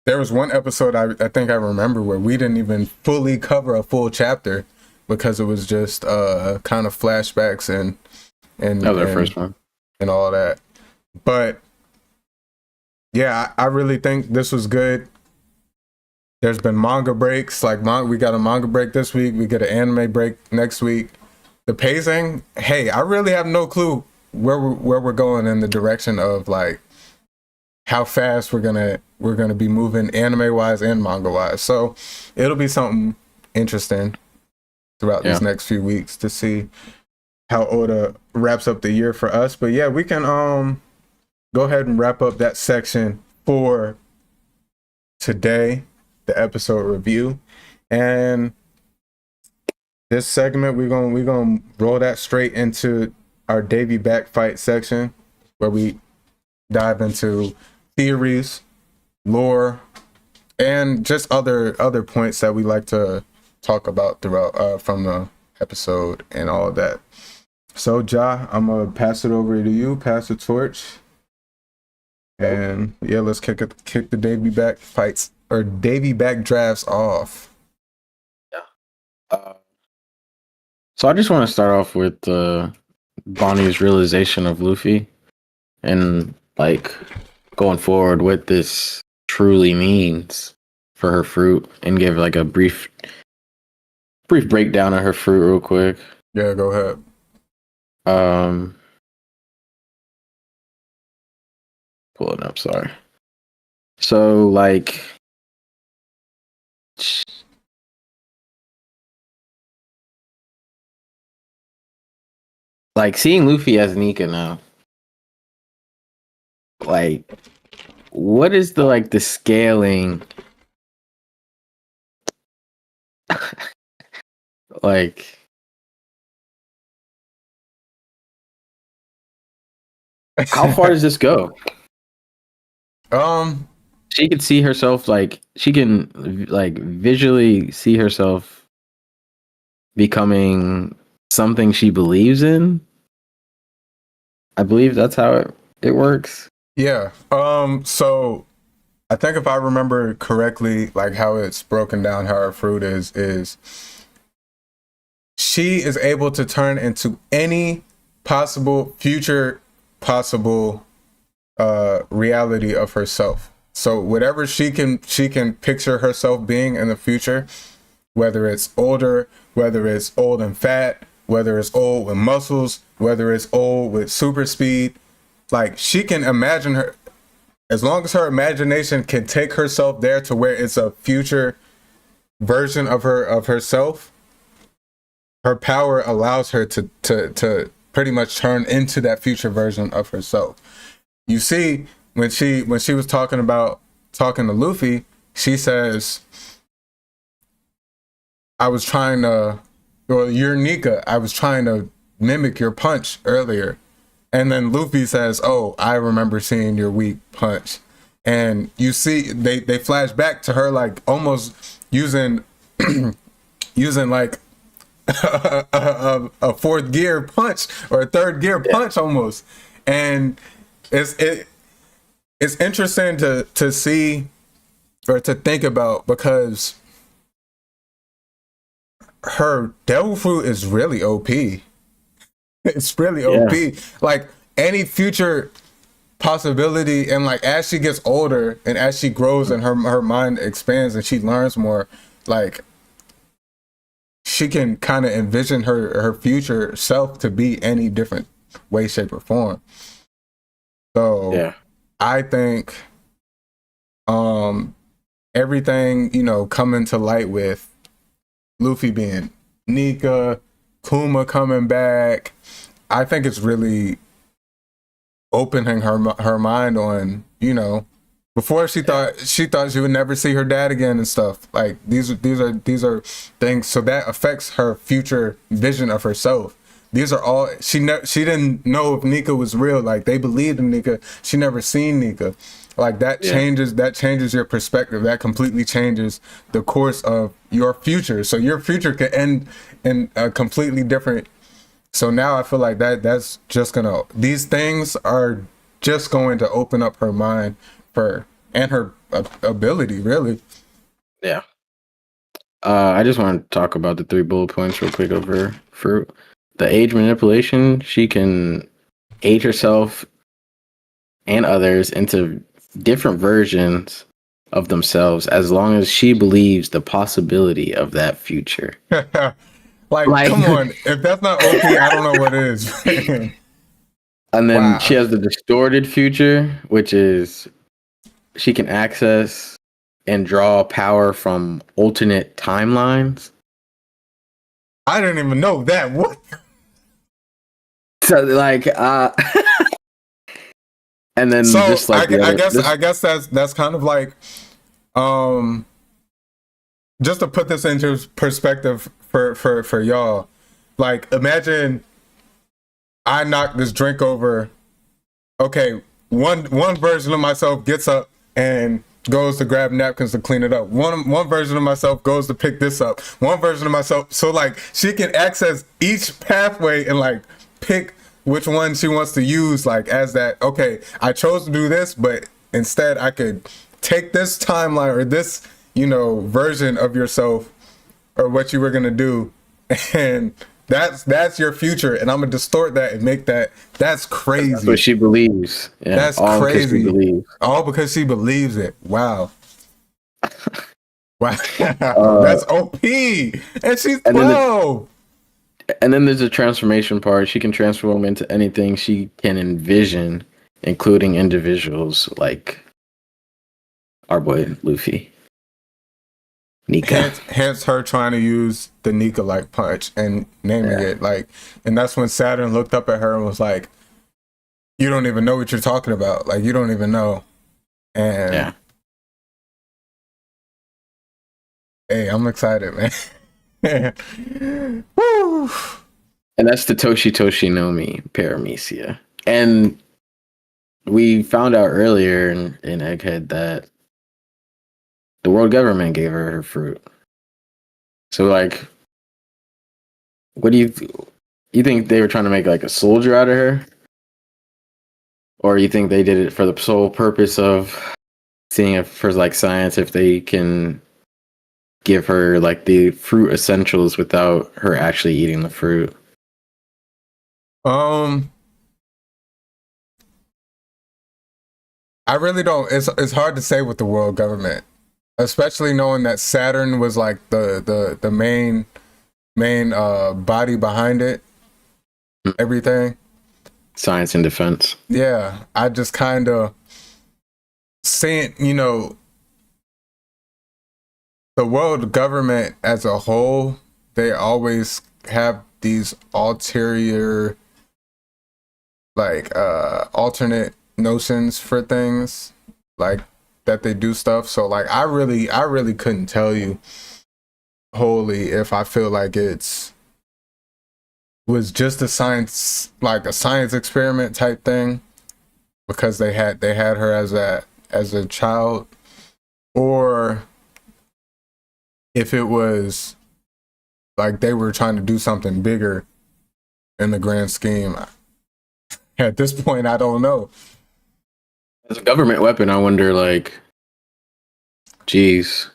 there was one episode I think I remember where we didn't even fully cover a full chapter because it was just kind of flashbacks and first one and all that. But yeah, I really think this was good. There's been manga breaks, we got a manga break this week. We get an anime break next week. The pacing, hey, I really have no clue where we're going in the direction of how fast we're gonna be moving anime wise and manga wise. So it'll be something interesting throughout these next few weeks to see how Oda wraps up the year for us. But yeah, we can go ahead and wrap up that section for today, the episode review. And this segment, we're gonna roll that straight into our Davy back fight section, where we dive into theories, lore, and just other points that we like to talk about throughout from the episode and all of that. So Ja, I'm gonna pass it over to you. Pass the torch, and yeah, let's kick the Davy back fights or Davy back drafts off. Yeah. So I just want to start off with Bonnie's realization of Luffy, and going forward what this truly means for her fruit and give like a brief breakdown of her fruit real quick. Yeah, go ahead. Pull it up, sorry. So like seeing Luffy as Nika now. Like, what is the scaling? Like, how far does this go? She could see herself she can visually see herself becoming something she believes in. I believe that's how it works. Yeah. So I think if I remember correctly, like how it's broken down, how her fruit is she is able to turn into any future possible reality of herself. So whatever she can picture herself being in the future, whether it's older, whether it's old and fat, whether it's old with muscles, whether it's old with super speed, like she can imagine her, as long as her imagination can take herself there to where it's a future version of herself, her power allows her to pretty much turn into that future version of herself. You see, when she was talking to Luffy, she says, you're Nika, I was trying to mimic your punch earlier. And then Luffy says, oh, I remember seeing your weak punch. And you see, they flash back to her like almost using like a fourth gear punch or a third gear punch almost. And it's interesting to see or to think about, because her devil fruit is really OP. It's really OP. Like any future possibility, and like as she gets older and as she grows and her mind expands and she learns more, like she can kind of envision her future self to be any different way, shape, or form. So yeah. I think everything, coming to light with Luffy being Nika, Kuma coming back, I think it's really opening her mind on, before she thought she would never see her dad again and stuff. Like these are things, so that affects her future vision of herself. These are all she didn't know if Nika was real. Like they believed in Nika, she never seen Nika. Like that changes your perspective. That completely changes the course of your future. So your future could end in a completely different. So now I feel like that's just these things are just going to open up her mind and her ability, really. Yeah. I just want to talk about the 3 bullet points real quick over fruit. The age manipulation, she can age herself and others into different versions of themselves as long as she believes the possibility of that future. like come on, if that's not OP, I don't know what is. And then she has the distorted future, which is she can access and draw power from alternate timelines. I didn't even know that. What? So and then so just like I guess that's kind of like just to put this into perspective for y'all. Like imagine I knock this drink over. Okay, one version of myself gets up and goes to grab napkins to clean it up. One version of myself goes to pick this up. One version of myself, so like she can access each pathway and like pick which one she wants to use, like as that, okay, I chose to do this, but instead I could take this timeline or this, version of yourself or what you were gonna do and That's your future, and I'm gonna distort that and make that. That's crazy. That's what she believes. Yeah, that's all crazy. Because she believes. All because she believes it. Wow. Wow. That's OP, and she's 12. And then there's a transformation part. She can transform into anything she can envision, including individuals like our boy Luffy. Nika. Hence her trying to use the Nika-like punch and naming it like, and that's when Saturn looked up at her and was like, "You don't even know what you're talking about. Like, you don't even know." And hey, I'm excited, man. Woo! And that's the Toshi no Mi Paramecia. And we found out earlier in Egghead that the world government gave her fruit. So, like, what do you think they were trying to make like a soldier out of her? Or you think they did it for the sole purpose of seeing if for like science if they can give her like the fruit essentials without her actually eating the fruit? I really don't. It's hard to say with the world government, especially knowing that Saturn was like the main body behind it, everything. Science and defense. Yeah, I just kind of saying, the world government as a whole, they always have these ulterior, like alternate notions for things, like that they do stuff. So like I really couldn't tell you wholly if I feel like was just a science experiment type thing because they had her as a child, or if it was like they were trying to do something bigger in the grand scheme. At this point, I don't know. As a government weapon, I wonder, like, geez,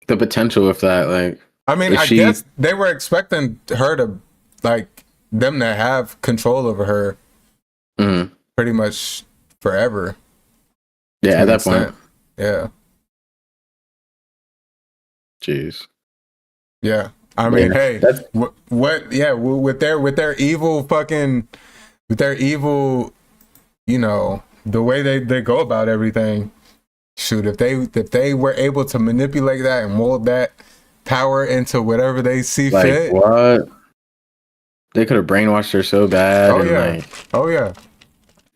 the potential of that, like. I mean, I guess they were expecting her to, like, them to have control over her pretty much forever. Yeah, at that point. Yeah. Jeez. Yeah. I mean, hey, with their evil fucking, with their evil, the way they go about everything, shoot, if they were able to manipulate that and mold that power into whatever they see fit. What? They could have brainwashed her so bad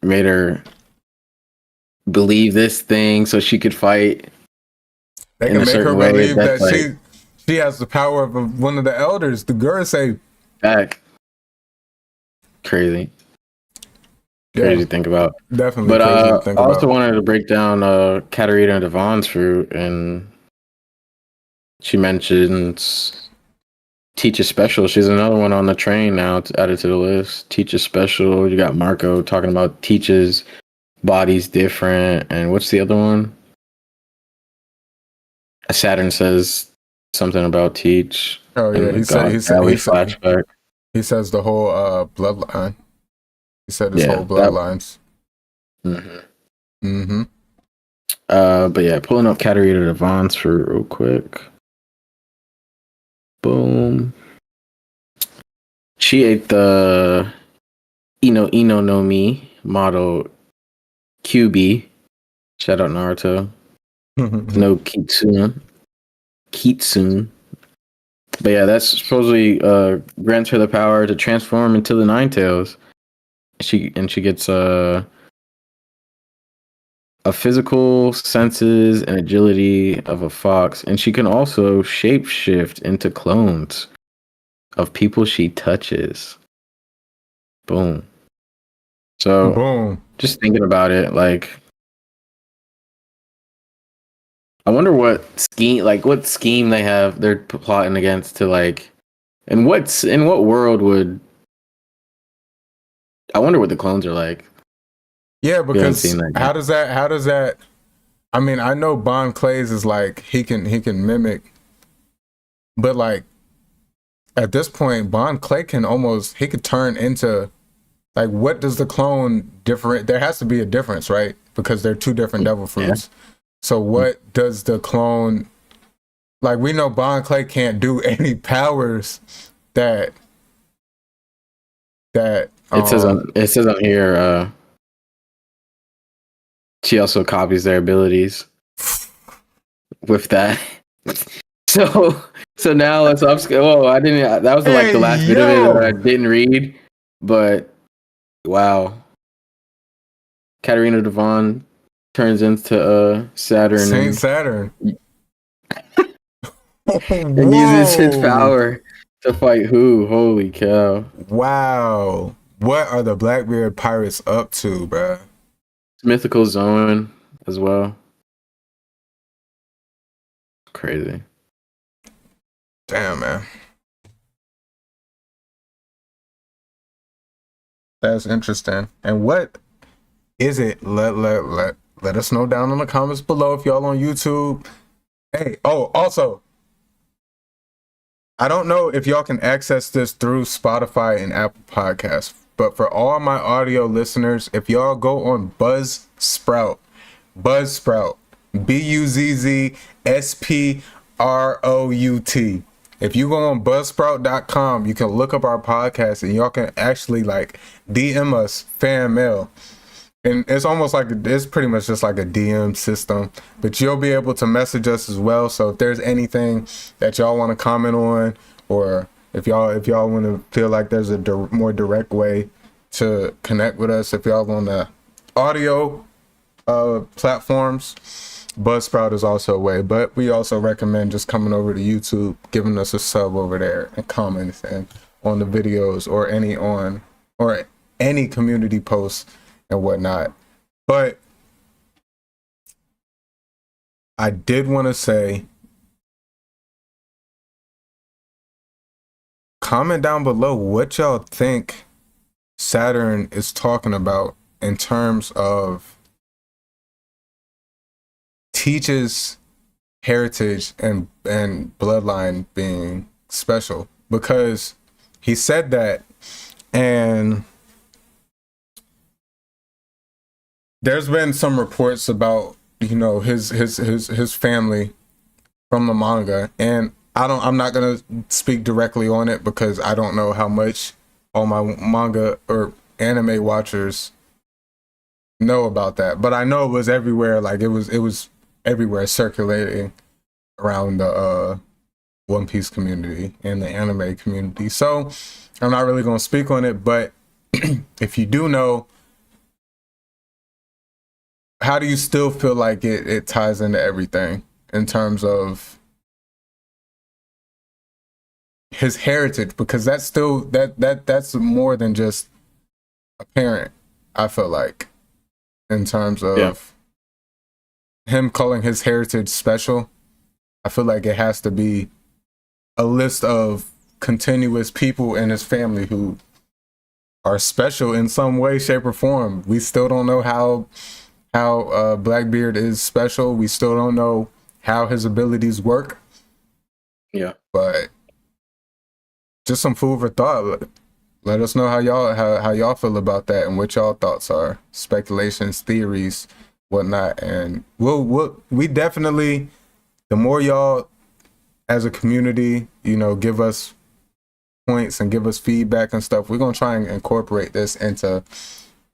made her believe this thing so she could fight. They can make her believe that she has the power of one of the elders. The girl say back. Crazy. Crazy to think about. Definitely. But I also wanted to break down Katarina and Devon's fruit, and she mentions Teacher Special. She's another one on the train now added to the list. Teacher Special. You got Marco talking about Teacher's body's different, and what's the other one? Saturn says something about Teach. Oh yeah, he said flashback. He says the whole bloodline. He said his whole bloodlines. But yeah, pulling up Katarina Devon's for real quick. Boom. She ate the Ino no Mi model QB. Shout out Naruto. No Kitsune. But yeah, that's supposedly grants her the power to transform into the Nine Tails. She gets a physical senses and agility of a fox, and she can also shapeshift into clones of people she touches. Boom. So boom. Just thinking about it, like, I wonder what scheme they have they're plotting against to, like, and in what world would, I wonder what the clones are like. Yeah, because how does that I mean, I know Bon Clays is like he can mimic, but like at this point, Bond Clay he could turn into, like, what does the clone different? There has to be a difference, right? Because they're two different devil fruits. Yeah. So what does the clone, like, we know Bond Clay can't do any powers that it says on here, she also copies their abilities with that. So now let's upscale. Oh, I didn't. That was the last bit of it that I didn't read. But wow, Katarina Devon turns into Saturn. Saint Saturn. And uses his power to fight who? Holy cow! Wow, what are the Blackbeard pirates up to, bruh? Mythical zone as well. Crazy. Damn, man. That's interesting. And what is it? Let us know down in the comments below if y'all on YouTube. Hey, also, I don't know if y'all can access this through Spotify and Apple Podcasts, but for all my audio listeners, if y'all go on Buzzsprout, BuzzSprout. If you go on buzzsprout.com, you can look up our podcast and y'all can actually like DM us fan mail. And it's almost like it's pretty much just like a DM system, but you'll be able to message us as well. So if there's anything that y'all want to comment on, or if y'all want to feel like there's a more direct way to connect with us, if y'all on the audio platforms, Buzzsprout is also a way. But we also recommend just coming over to YouTube, giving us a sub over there, and comments and on the videos or any community posts and whatnot. But I did want to say, comment down below what y'all think Saturn is talking about in terms of Teach's heritage and bloodline being special, because he said that, and there's been some reports about, you know, his family from the manga, and I'm not gonna speak directly on it because I don't know how much all my manga or anime watchers know about that, but I know it was everywhere. Like it was everywhere, circulating around the One Piece community and the anime community. So I'm not really gonna speak on it, but if you do know, how do you still feel like it ties into everything in terms of his heritage? Because that's still that's more than just a parent, I feel like, in terms of him calling his heritage special. I feel like it has to be a list of continuous people in his family who are special in some way, shape, or form. We still don't know how Blackbeard is special. We still don't know how his abilities work. Yeah. But just some food for thought. Let us know how y'all feel about that and what y'all thoughts are. Speculations, theories, whatnot. And we definitely, the more y'all as a community, you know, give us points and give us feedback and stuff, we're gonna try and incorporate this into,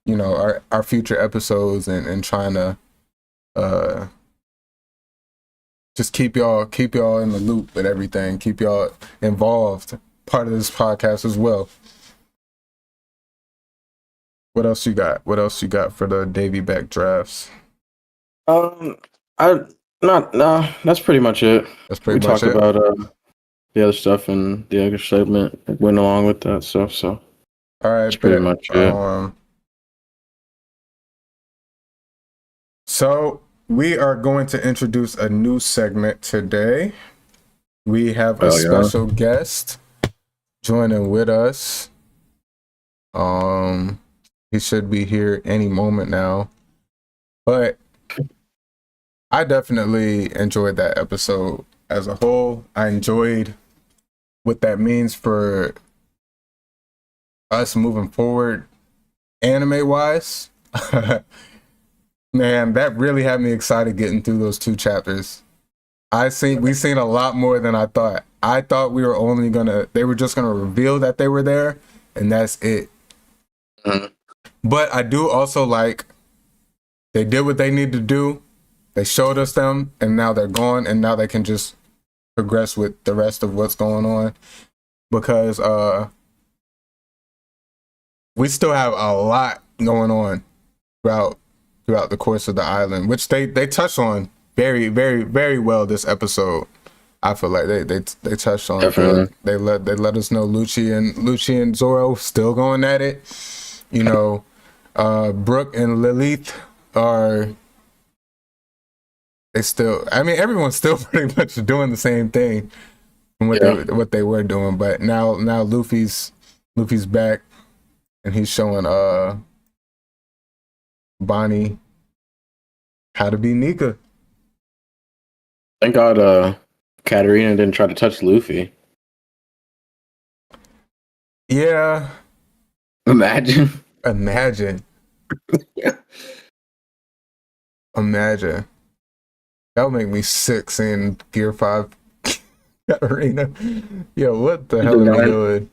you know, our future episodes and trying to just keep y'all in the loop with everything, keep y'all involved, part of this podcast as well. What else you got? What else you got for the Davy Beck drafts? That's pretty much it. That's pretty much much it. We talked it. about the other stuff and the other segment went along with that stuff. So all right, that's pretty much it. So we are going to introduce a new segment today. We have a special guest joining with us. He should be here any moment now. But I definitely enjoyed that episode as a whole. I enjoyed what that means for us moving forward, anime wise, man, that really had me excited getting through those 2 chapters. We seen a lot more than I thought. I thought we were they were just gonna reveal that they were there, and that's it. Mm-hmm. But I do also like they did what they need to do. They showed us them, and now they're gone, and now they can just progress with the rest of what's going on. Because we still have a lot going on throughout the course of the island, which they touched on very, very, very well this episode. I feel like they touched on it. They let us know Lucci and Zoro still going at it. You know, Brooke and Lilith everyone's still pretty much doing the same thing from what they were doing, but now Luffy's back, and he's showing Bonnie how to be Nika. Thank God Katarina didn't try to touch Luffy. Yeah. Imagine. Yeah. Imagine. That would make me sick seeing Gear 5 Katarina. Yo, what the hell are you doing?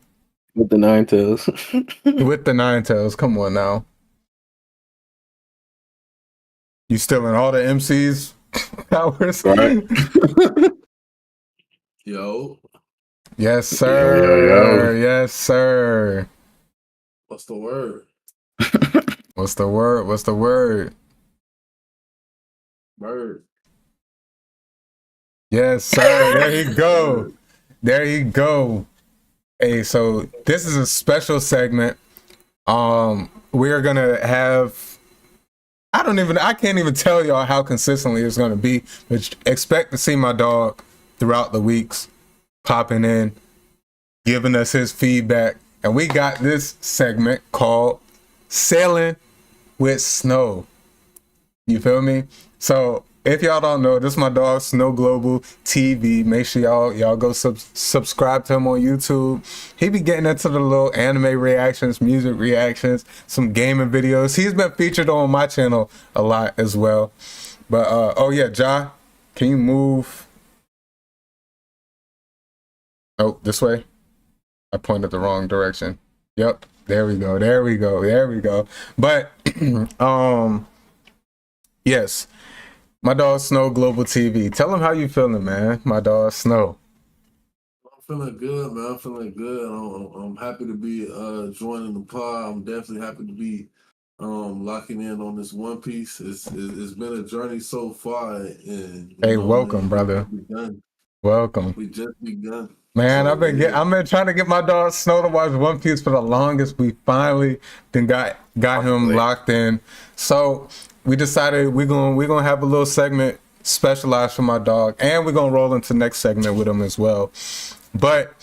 With the Nine Tails. With the Nine Tails, come on now. You stealing all the MC's powers? Right. Yo. Yes, sir. Yes, sir. What's the word? What's the word? Bird. Yes, sir. There you go. Hey, so this is a special segment. We're gonna have I can't even tell y'all how consistently it's gonna be, but expect to see my dog throughout the weeks popping in, giving us his feedback. And we got this segment called Sailing with Snow. You feel me? So if y'all don't know, this is my dog Snow Global TV. Make sure y'all go subscribe to him on YouTube. He be getting into the little anime reactions, music reactions, some gaming videos. He's been featured on my channel a lot as well. But oh yeah, Ja, can you move? Oh, this way. I pointed the wrong direction. Yep. There we go. But yes. My dog Snow Global TV. Tell him how you feeling, man. My dog Snow. I'm feeling good, man. I'm feeling good. I'm happy to be joining the pod. I'm definitely happy to be locking in on this One Piece. It's been a journey so far, and hey, welcome, brother. Welcome. We just begun. Man, I've been trying to get my dog Snow to watch One Piece for the longest. We finally then got him locked in. So we decided we're gonna have a little segment specialized for my dog, and we're gonna roll into the next segment with him as well. But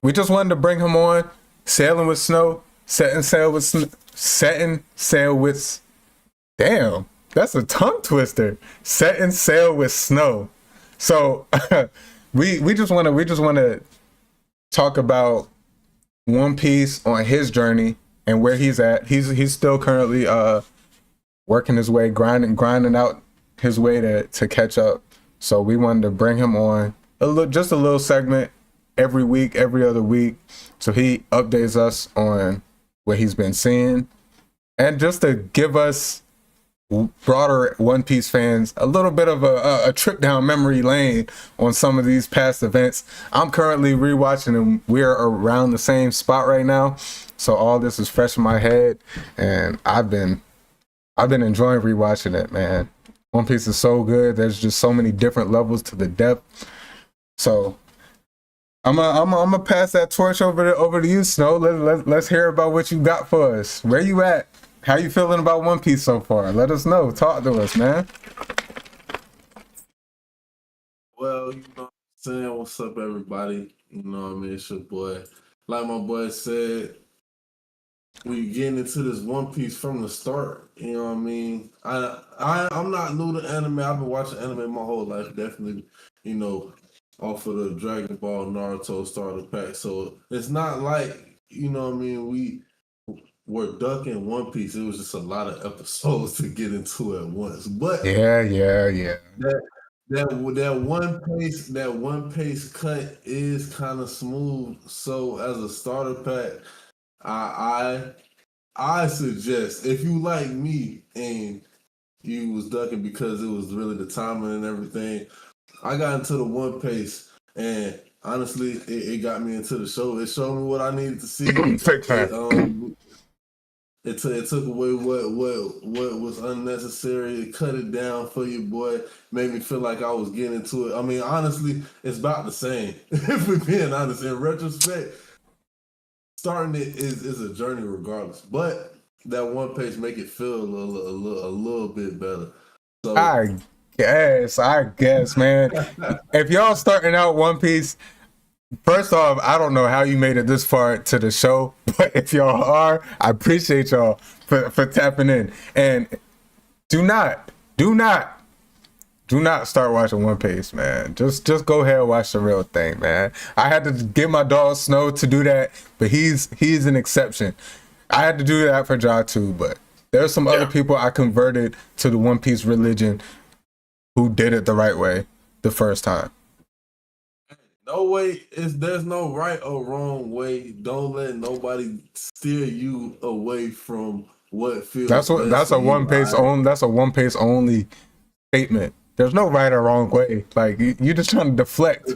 we just wanted to bring him on, sailing with Snow, setting sail with. Damn, that's a tongue twister. Setting sail with Snow. So we just want to talk about One Piece on his journey and where he's at. He's still currently working his way, grinding out his way to catch up. So we wanted to bring him on just a little segment every week, every other week, so he updates us on what he's been seeing, and just to give us broader One Piece fans a little bit of a trip down memory lane on some of these past events. I'm currently rewatching them. We're around the same spot right now, so all this is fresh in my head, and I've been enjoying rewatching it, man. One Piece is so good. There's just so many different levels to the depth. So I'm gonna pass that torch over to you, Snow. Let's hear about what you got for us. Where you at? How you feeling about One Piece so far? Let us know. Talk to us, man. Well, you know what I'm saying? What's up, everybody? You know what I mean? It's your boy. Like my boy said, we getting into this One Piece from the start. You know what I mean? I'm not new to anime. I've been watching anime my whole life. Definitely, you know, off of the Dragon Ball Naruto starter pack. So it's not like, you know what I mean, we were ducking One Piece. It was just a lot of episodes to get into at once. But Yeah. that one pace cut is kind of smooth. So as a starter pack, I suggest, if you like me and you was ducking because it was really the timing and everything, I got into the One Piece, and honestly, it got me into the show. It showed me what I needed to see. It took away what was unnecessary. It cut it down for you, boy. Made me feel like I was getting into it. I mean, honestly, it's about the same. If we're being honest, in retrospect, starting it is a journey regardless. But that one page make it feel a little bit better. So I guess, man. If y'all starting out One Piece, first off, I don't know how you made it this far to the show, but if y'all are, I appreciate y'all for tapping in. And do not start watching One Piece, man. Just go ahead and watch the real thing, man. I had to get my dog Snow to do that, but he's an exception. I had to do that for Ja too, but there's some other people I converted to the One Piece religion who did it the right way the first time. no way, there's no right or wrong way. Don't let nobody steer you away from what feels. That's a One Piece only statement. There's no right or wrong way. Like you're just trying to deflect.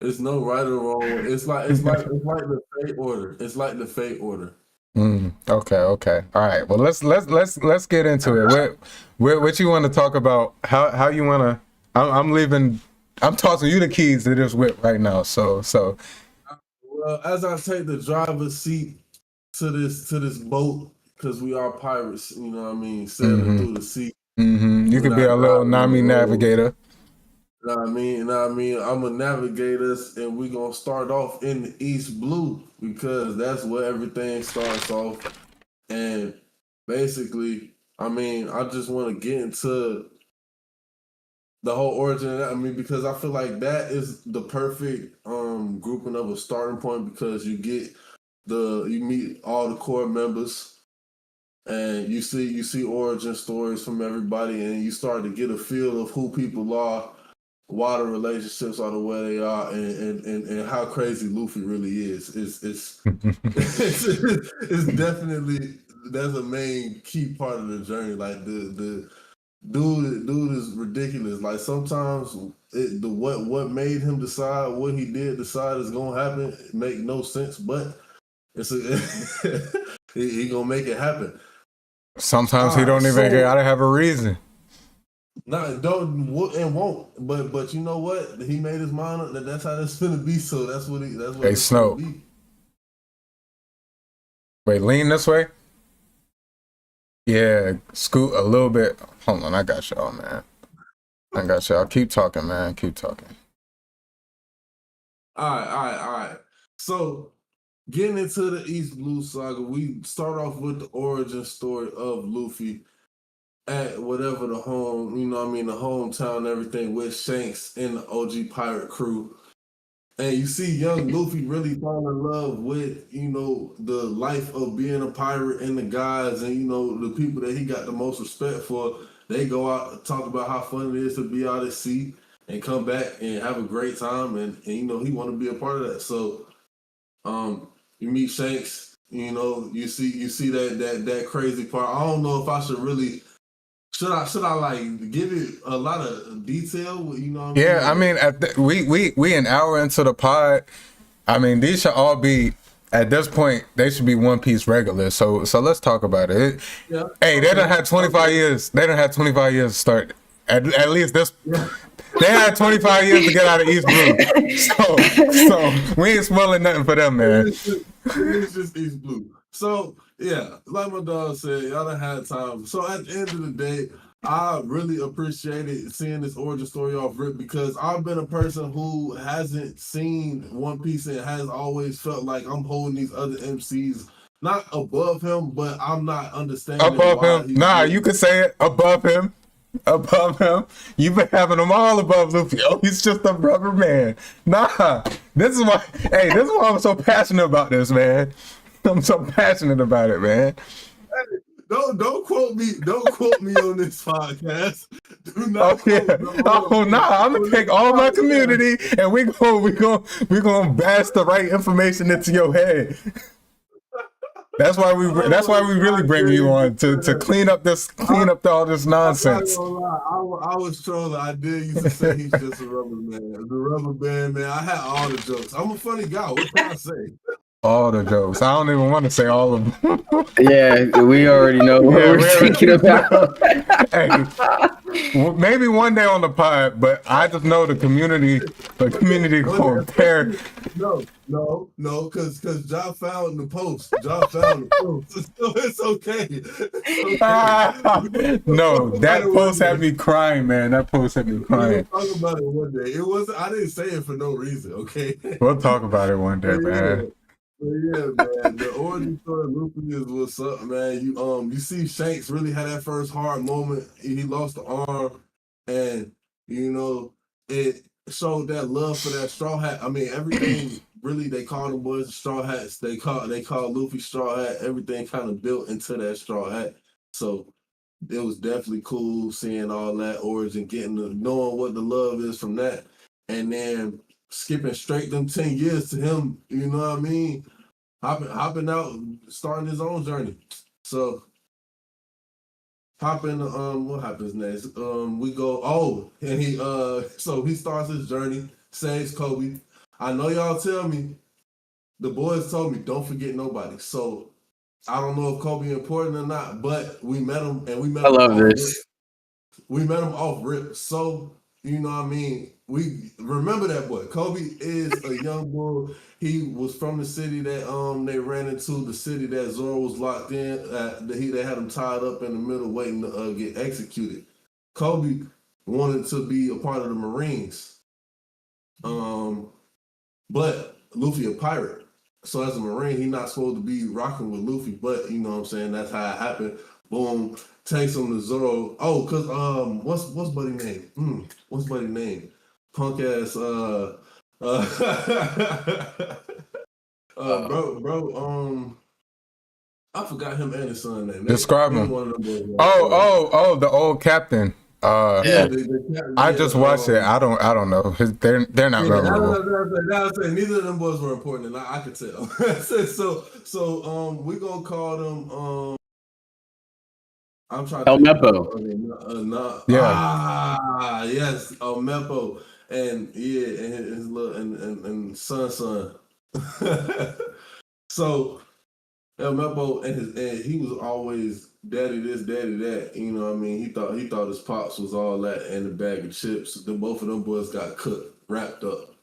It's no right or wrong way. It's like the fate order. It's like the fate order. Okay. All right. Well, let's get into it. What you want to talk about? How you want to? I'm leaving. I'm tossing you the keys to this whip right now. So. Well, as I take the driver's seat to this boat, because we are pirates, you know what I mean, sailing through the sea. You could be a little Nami navigator. You know what I mean? I'm gonna navigate us, and we're gonna start off in the East Blue because that's where everything starts off. And basically, I mean, I just want to get into the whole origin of that. I mean, because I feel like that is the perfect grouping of a starting point, because you meet all the core members, and you see origin stories from everybody, and you start to get a feel of who people are, why the relationships are the way they are, and how crazy Luffy really is. It's definitely, that's a main key part of the journey. Like the dude is ridiculous. Like sometimes what made him decide what he did decide is gonna happen, it make no sense, but he gonna make it happen. Sometimes he don't even gotta have a reason. No, don't and won't. But you know what? He made his mind up that that's how it's gonna be. So that's what it's Snow. Gonna be. Wait, lean this way. Yeah, scoot a little bit. Hold on, I got y'all, man. I got y'all. Keep talking, man. Keep talking. All right. So, getting into the East Blue Saga, we start off with the origin story of Luffy at whatever the home, you know what I mean, the hometown and everything, with Shanks and the OG pirate crew. And you see young Luffy really fall in love with, you know, the life of being a pirate and the guys and, you know, the people that he got the most respect for. They go out and talk about how fun it is to be out at sea and come back and have a great time. And you know, he want to be a part of that. So you meet Shanks, you know, you see that crazy part. I don't know if I should really, should I like give it a lot of detail? You know what I mean? Yeah, I mean, we an hour into the pod. I mean, these should all be, at this point, they should be One Piece regulars. So let's talk about it. Hey, they done had 25 years. They done had 25 years to start. At least this. Yeah. They had 25 years to get out of East Blue. So we ain't spoiling nothing for them, man. It's just East Blue. So, yeah, like my dog said, y'all done had time. So at the end of the day, I really appreciated seeing this origin story off rip, because I've been a person who hasn't seen One Piece and has always felt like I'm holding these other MCs not above him, but I'm not understanding above him. Nah, you can say it, above him. above him. You've been having them all above Luffy. Oh, he's just a rubber man. Nah, this is why. Hey, this is why I'm so passionate about this, man. I'm so passionate about it, man. Don't quote me. Don't quote me on this podcast. Do not. I'm gonna take all my community and we gonna bash the right information into your head. That's why we really bring you on to clean up all this nonsense. I was trolling. I did used to say he's just a rubber man. The rubber band man. I had all the jokes. I'm a funny guy. What can I say? All the jokes. I don't even want to say all of them. Yeah, we already know what we're thinking about. Hey, well, maybe one day on the pod, but I just know the community going to tear. No, because Ja found the post. Ja found the post. So it's okay. No, that post had me crying, man. That post had me crying. We'll talk about it one day. I didn't say it for no reason, okay? We'll talk about it one day, man. Yeah, man. The origin story of Luffy is what's up, man. You see Shanks really had that first hard moment. He lost the arm, and it showed that love for that straw hat. I mean, everything really they called them boys straw hats. They called Luffy straw hat. Everything kind of built into that straw hat. So it was definitely cool seeing all that origin, knowing what the love is from that, and then skipping straight them 10 years to him, you know what I mean? Hopping out, starting his own journey. So hopping, what happens next? We go, and he starts his journey, saves Kobe. I know y'all tell me, the boys told me, don't forget nobody. So I don't know if Kobe important or not, but we met him, and we met him. I love this. We met him off rip. So, you know what I mean? We remember that boy. Kobe is a young boy. He was from the city that they ran into, the city that Zoro was locked in. They had him tied up in the middle waiting to get executed. Kobe wanted to be a part of the Marines. But Luffy a pirate. So as a Marine, he's not supposed to be rocking with Luffy, but you know what I'm saying? That's how it happened. Boom. Takes him to Zoro. Oh, cause what's buddy name? What's buddy name? Punk ass bro, I forgot him and his son name. Describe him. Oh, the old captain. I just watched it. I don't know. They're not memorable. Neither of them boys were important, and I could tell. so we gonna call them I'm trying to Meppo. Yes, Meppo. And his little and son. So El Meppo and he was always daddy this, daddy that. You know what I mean? He thought his pops was all that and a bag of chips. Then both of them boys got cooked, wrapped up,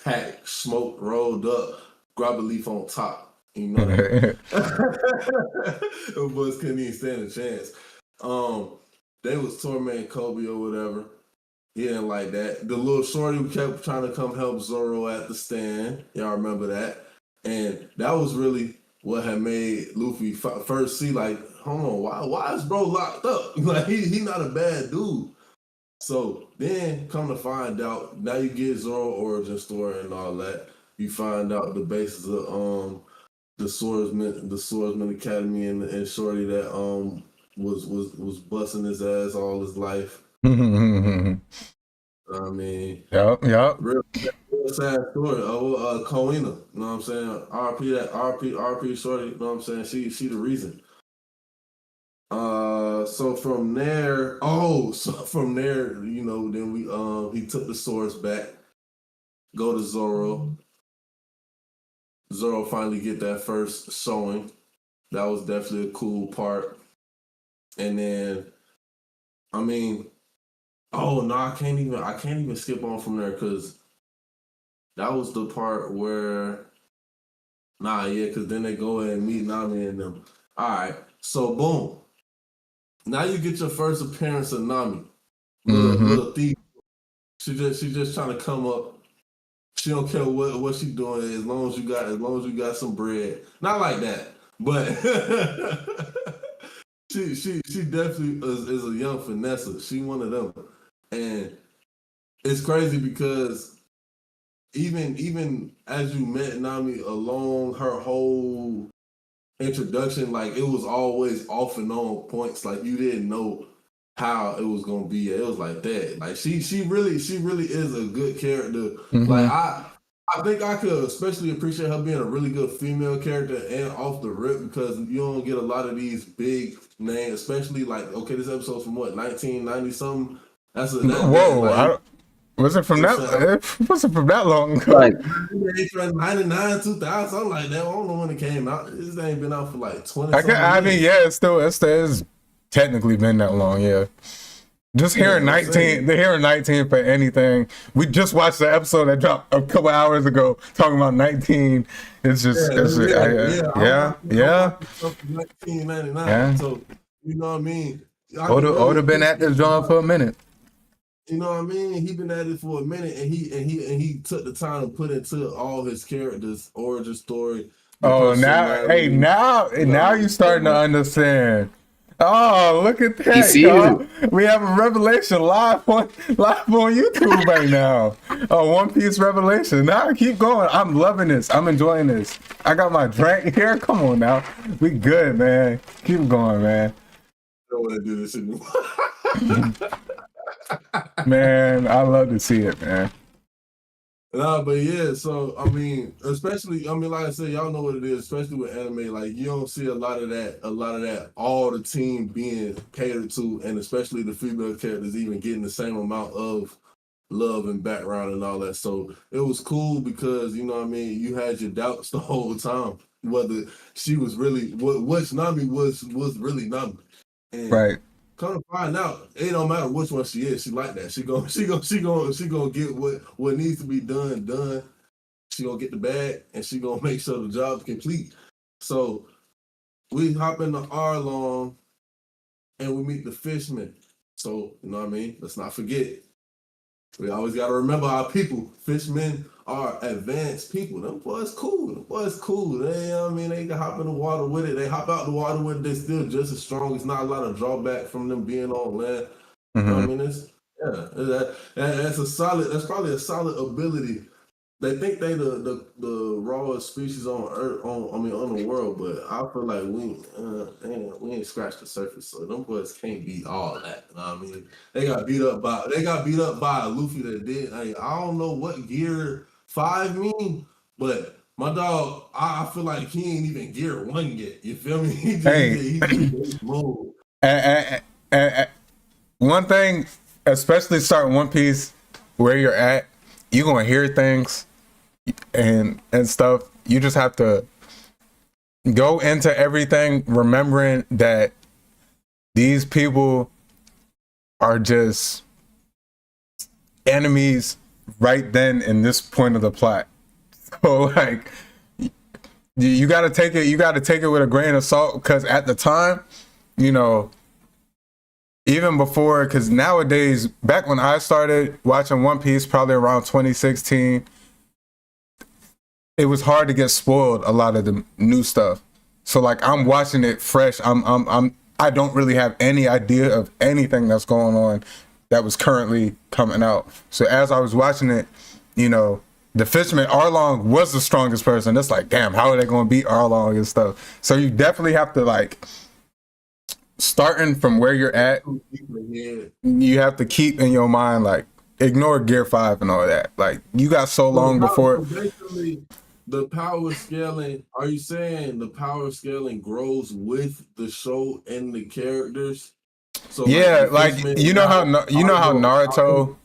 packed, smoked, rolled up, grab a leaf on top. You know what I mean? Them boys couldn't even stand a chance. They was tormenting Kobe or whatever. He didn't like that. The little shorty who kept trying to come help Zoro at the stand. Y'all remember that? And that was really what had made Luffy first see, like, hold on, why is bro locked up? Like, he not a bad dude. So then, come to find out, now you get Zoro origin story and all that. You find out the basis of the Swordsman Academy and shorty that was busting his ass all his life. I mean, yep. Real sad story. Koina, you know what I'm saying? RP shorty, you know what I'm saying? She the reason. So from there, then we he took the swords back, go to Zoro. Zoro finally get that first showing. That was definitely a cool part. And then, I mean, I can't even skip on from there because that was the part where, because then they go and meet Nami and them. All right, so boom. Now you get your first appearance of Nami, little thief. She just trying to come up. She don't care what she doing as long as you got some bread. Not like that, but she definitely is a young finesse. She one of them, and it's crazy because even as you met Nami along her whole introduction, like it was always off and on points. Like you didn't know how it was gonna be. It was like that. Like she really is a good character. Like I think I could especially appreciate her being a really good female character and off the rip because you don't get a lot of these big names, especially like okay, this episode's from what 1990 something. Was it from that? It wasn't from that long ago. Like 99, 2000, something like that. I don't know when it came out. This ain't been out for like 20. I mean, yeah, it's technically been that long. Yeah, just hearing 19, hearing 19 for anything. We just watched the episode that dropped a couple hours ago talking about 19. It's just, yeah. 1999. Yeah. So you know what I mean. Oda been at this job for a minute. You know what I mean? He been at it for a minute, and he took the time to put into all his characters' origin story. Oh, now you starting to understand. Oh, look at that, y'all. We have a revelation live on YouTube right now. A One Piece revelation. Now keep going. I'm loving this. I'm enjoying this. I got my drink here. Come on now. We good, man. Keep going, man. I don't want to do this anymore. Man, I love to see it, man. Nah, but yeah, so I mean, especially, I mean, like I said, y'all know what it is, especially with anime, like you don't see a lot of that, all the team being catered to, and especially the female characters even getting the same amount of love and background and all that. So it was cool because, you know what I mean, you had your doubts the whole time, whether she was really, what Nami was really Nami. And right. Come to find out, it don't matter which one she is. She like that. She gonna get what needs to be done. She gonna get the bag, and she gonna make sure the job's complete. So we hop in the Arlong, and we meet the fishmen. So you know what I mean. Let's not forget. We always gotta remember our people. Fishmen are advanced people. Them boys cool. They, you know what I mean, they can hop in the water with it. They hop out the water with it. They're still just as strong. It's not a lot of drawback from them being on land. You know what I mean, that's probably a solid ability. They think they the rawest species on Earth, on the world, but I feel like we ain't scratched the surface, so them boys can't beat all that. You know what I mean? They got beat up by a Luffy that did. I don't know what gear 5 mean, but my dog, I feel like he ain't even gear 1 yet. You feel me? He's move. And one thing, especially starting One Piece, where you're at, you're gonna hear things and stuff. You just have to go into everything remembering that these people are just enemies right then in this point of the plot. So like you gotta take it with a grain of salt, because at the time, you know, even before, because nowadays, back when I started watching One Piece, probably around 2016, it was hard to get spoiled a lot of the new stuff. So like I'm watching it fresh. I don't really have any idea of anything that's going on that was currently coming out. So as I was watching it, you know, the fisherman Arlong was the strongest person. It's like, damn, how are they going to beat Arlong and stuff? So you definitely have to, like, starting from where you're at, you have to keep in your mind, like, ignore Gear 5 and all that. Like, you got so long before. Basically, the power scaling, are you saying the power scaling grows with the show and the characters? So yeah, like you know how Naruto.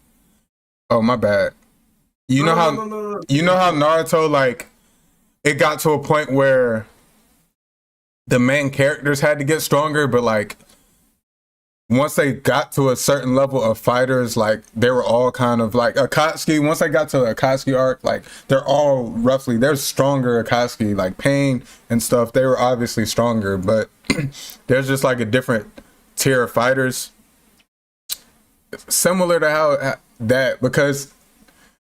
Oh, my bad. You know how Naruto, like, it got to a point where the main characters had to get stronger, but like once they got to a certain level of fighters, like they were all kind of like Akatsuki. Once they got to the Akatsuki arc, like they're stronger. Akatsuki, like Pain and stuff, they were obviously stronger, but there's just like a different tier of fighters. Similar to how that, because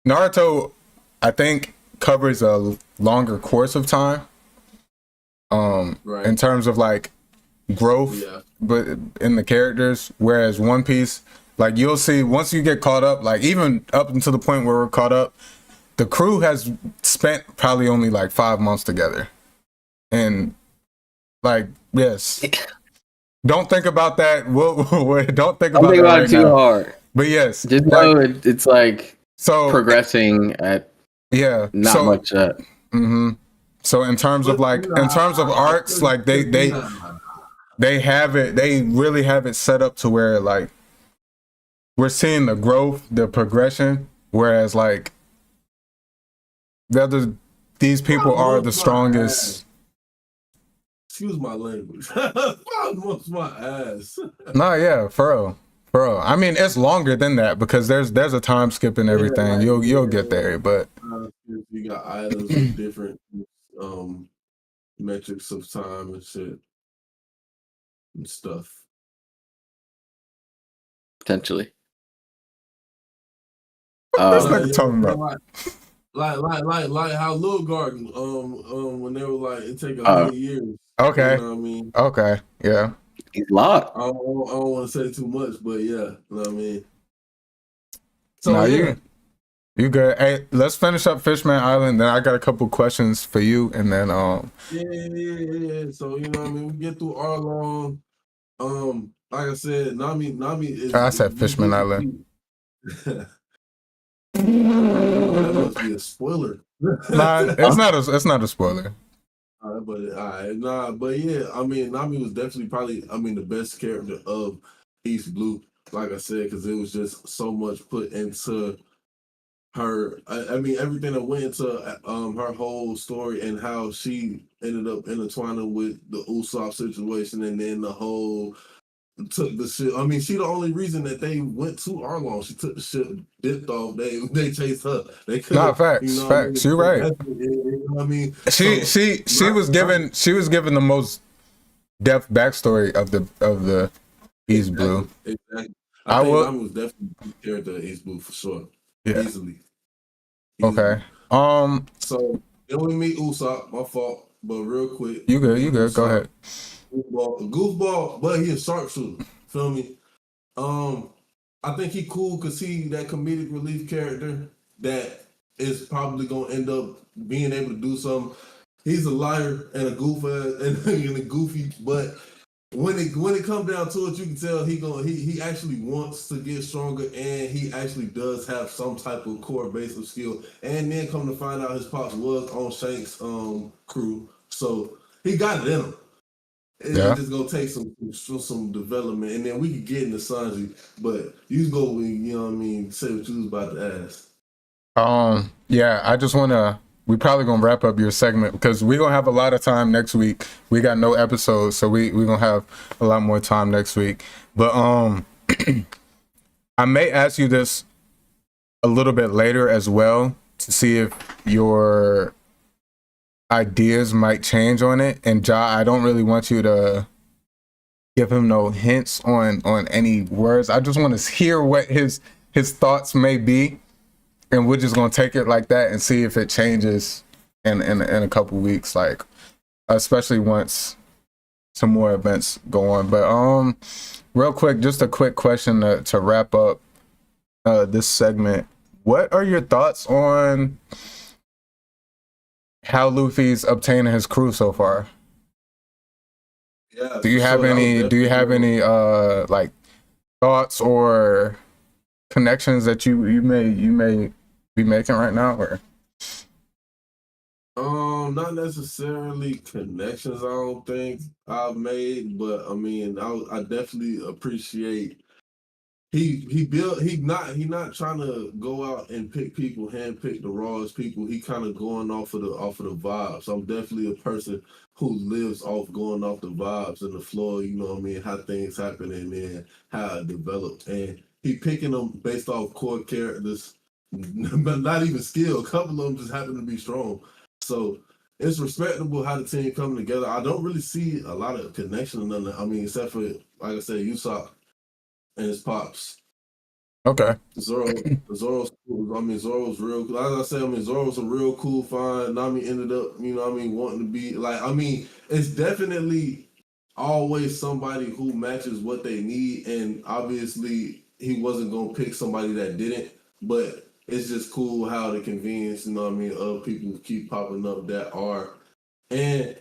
Naruto, I think, covers a longer course of time. Right. In terms of like growth, but in the characters. Whereas One Piece, like you'll see once you get caught up, like even up until the point where we're caught up, the crew has spent probably only like 5 months together, and like yes. Don't think about that. Don't think about it right too now. hard. But yes, just know it's like so progressing at not much. So in terms of arcs, like they have it. They really have it set up to where like we're seeing the growth, the progression. Whereas like these people are the strongest. Excuse my language. What's my ass? Nah, yeah, for real. I mean, it's longer than that because there's a time skip and everything. You'll get there, but you got items with different metrics of time and shit and stuff. Potentially. What's nigga talking about? Like how Lil Garden, when they were like, it take 100 years. Okay. You know what I mean? Okay. Yeah. He's locked. I don't want to say too much, but yeah, you know what I mean? So no, you good. Hey, let's finish up Fishman Island, then I got a couple questions for you, and then Yeah. So you know what I mean? We get through Arlong. Like I said, Nami is I said Fishman Island. That must be a spoiler. Nah, it's not a spoiler. But yeah, I mean, Nami was definitely probably, the best character of East Blue, like I said, because it was just so much put into her. I mean, everything that went into her whole story and how she ended up intertwining with the Usopp situation, and then the whole took the ship. I mean, she the only reason that they went to Arlong. She took the ship, dipped off. They chased her. They couldn't. Nah, facts. You're right. You know what I mean? She was given the most depth backstory of the East Blue. Exactly. I think Nami was definitely the character of East Blue for sure. Yeah. Easily. Okay. So then we meet Usopp. My fault, but real quick. You good. Go ahead. Goofball, but he a sharpshooter. Feel me? I think he cool because he that comedic relief character that is probably gonna end up being able to do something. He's a liar and a goofy, but when it comes down to it, you can tell he actually wants to get stronger, and he actually does have some type of core base of skill. And then come to find out, his pops was on Shank's crew, so he got it in him. It's just gonna take some development, and then we could get into Sanji. But you go, you know what I mean, say what you was about to ask. Yeah, I just wanna. We probably gonna wrap up your segment because we're gonna have a lot of time next week. We got no episodes, so we gonna have a lot more time next week. But I may ask you this a little bit later as well to see if your ideas might change on it. And Ja, I don't really want you to give him no hints on any words. I just want to hear what his thoughts may be, and we're just gonna take it like that and see if it changes in a couple weeks, like especially once some more events go on. But real quick, just a quick question to wrap up this segment. What are your thoughts on how Luffy's obtaining his crew so far? Yeah. Do you have any like thoughts or connections that you may be making right now, or? Not necessarily connections. I don't think I've made, but I mean, I definitely appreciate. He not trying to go out and pick people, handpick the rawest people. He kind of going off of the vibes. I'm definitely a person who lives off going off the vibes and the flow. You know what I mean? How things happen and then how it developed. And he picking them based off core characters, but not even skill. A couple of them just happen to be strong. So it's respectable how the team coming together. I don't really see a lot of connection or nothing. I mean, except for, like I said, Usopp and his pops. Okay. Zoro's cool. I mean, Zoro's real cool. As I said, Zoro's a real cool find. Nami ended up, wanting to be like, it's definitely always somebody who matches what they need, and obviously he wasn't gonna pick somebody that didn't, but it's just cool how the convenience, you know what I mean, of people keep popping up that are, and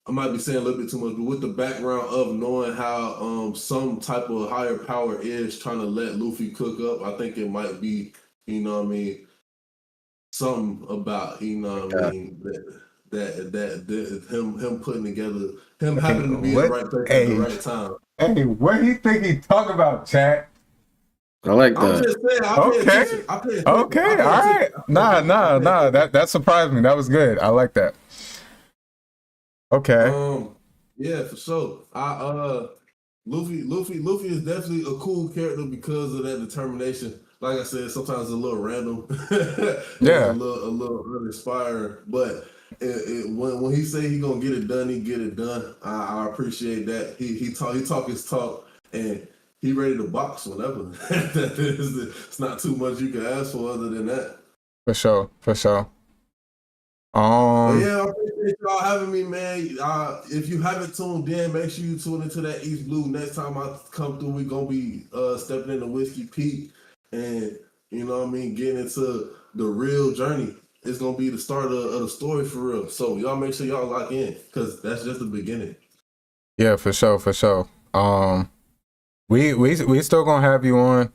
I might be saying a little bit too much, but with the background of knowing how some type of higher power is trying to let Luffy cook up, I think it might be, you know what I mean, something about, you know what I mean, that him putting together, him happening to be in the right place at the right time. Hey, what do you think he talk about, chat? I like I'm that. just saying, I pay attention. I pay attention. Okay, all right. Nah. That surprised me. That was good. I like that. Okay. Yeah, for sure. Luffy is definitely a cool character because of that determination. Like I said, sometimes it's a little random. Yeah. a little uninspiring. But when he say he gonna get it done, he get it done. I appreciate that. He talk his talk, and he ready to box whenever. It's not too much you can ask for other than that. For sure. But yeah, I appreciate y'all having me, man. If you haven't tuned in, make sure you tune into that East Blue. Next time I come through, we're gonna be stepping into Whiskey Peak, and you know what I mean, getting into the real journey. It's gonna be the start of the story for real. So y'all make sure y'all lock in, because that's just the beginning. Yeah, for sure. We still gonna have you on.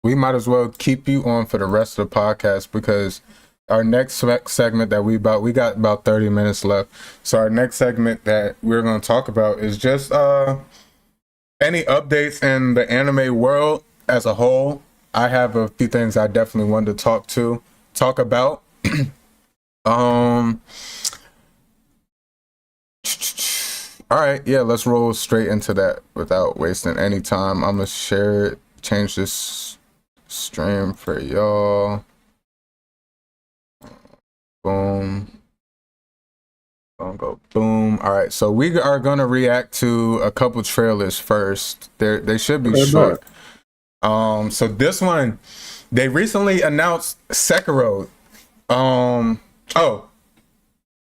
We might as well keep you on for the rest of the podcast, because our next segment that we got about 30 minutes left. So our next segment that we're going to talk about is just any updates in the anime world as a whole. I have a few things I definitely wanted to talk about. All right, yeah, let's roll straight into that without wasting any time. I'm going to change this stream for y'all. Boom. Gonna go boom. All right, so we are gonna react to a couple trailers first. They should be short. So this one, they recently announced Sekiro. I'm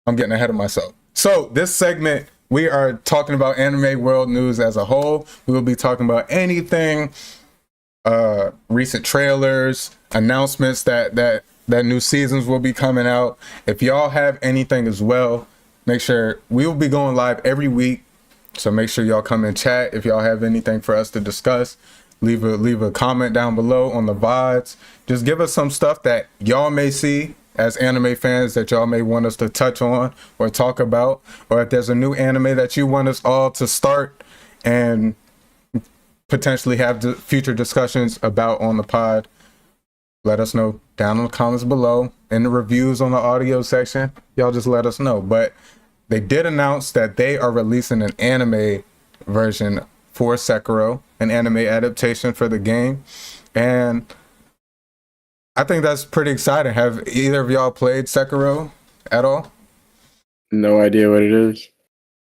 getting ahead of myself. So this segment, we are talking about anime world news as a whole. We will be talking about anything, recent trailers, announcements that new seasons will be coming out. If y'all have anything as well, make sure we will be going live every week. So make sure y'all come and chat. If y'all have anything for us to discuss, leave a comment down below on the VODs. Just give us some stuff that y'all may see as anime fans that y'all may want us to touch on or talk about, or if there's a new anime that you want us all to start and potentially have future discussions about on the pod. Let us know down in the comments below, in the reviews on the audio section. Y'all just let us know. But they did announce that they are releasing an anime version for Sekiro, an anime adaptation for the game. And I think that's pretty exciting. Have either of y'all played Sekiro at all? No idea what it is.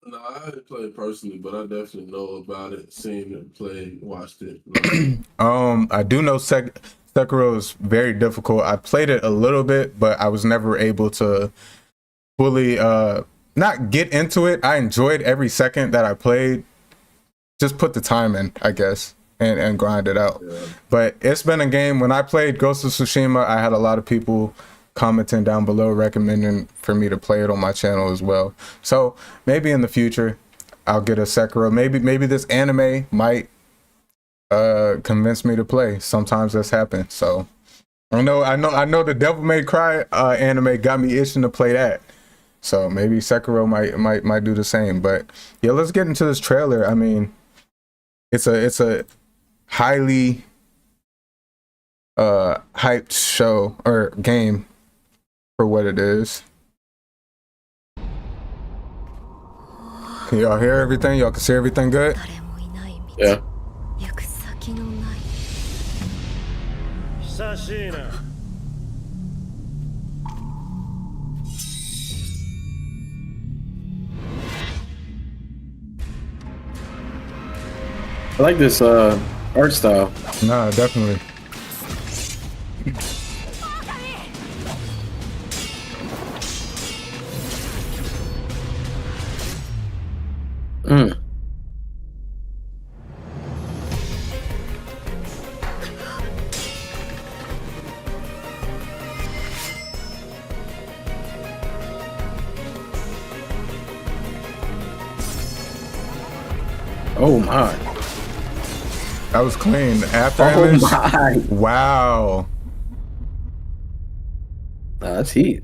No, I haven't played personally, but I definitely know about it, seen it, played, watched it. I do know Sekiro is very difficult. I played it a little bit, but I was never able to fully not get into it. I enjoyed every second that I played. Just put the time in, I guess, and grind it out. Yeah. But it's been a game. When I played Ghost of Tsushima, I had a lot of people commenting down below recommending for me to play it on my channel as well. So maybe in the future I'll get a Sekiro. Maybe this anime might convince me to play. Sometimes that's happened. So I know the Devil May Cry anime got me itching to play that. So maybe Sekiro might do the same. But yeah, let's get into this trailer. I mean, it's a highly hyped show or game for what it is. Can y'all hear everything? Y'all can see everything good? Yeah. I like this art style. Nah, definitely. Mm. Oh my. That was clean. After Oh image. my. Wow. That's heat.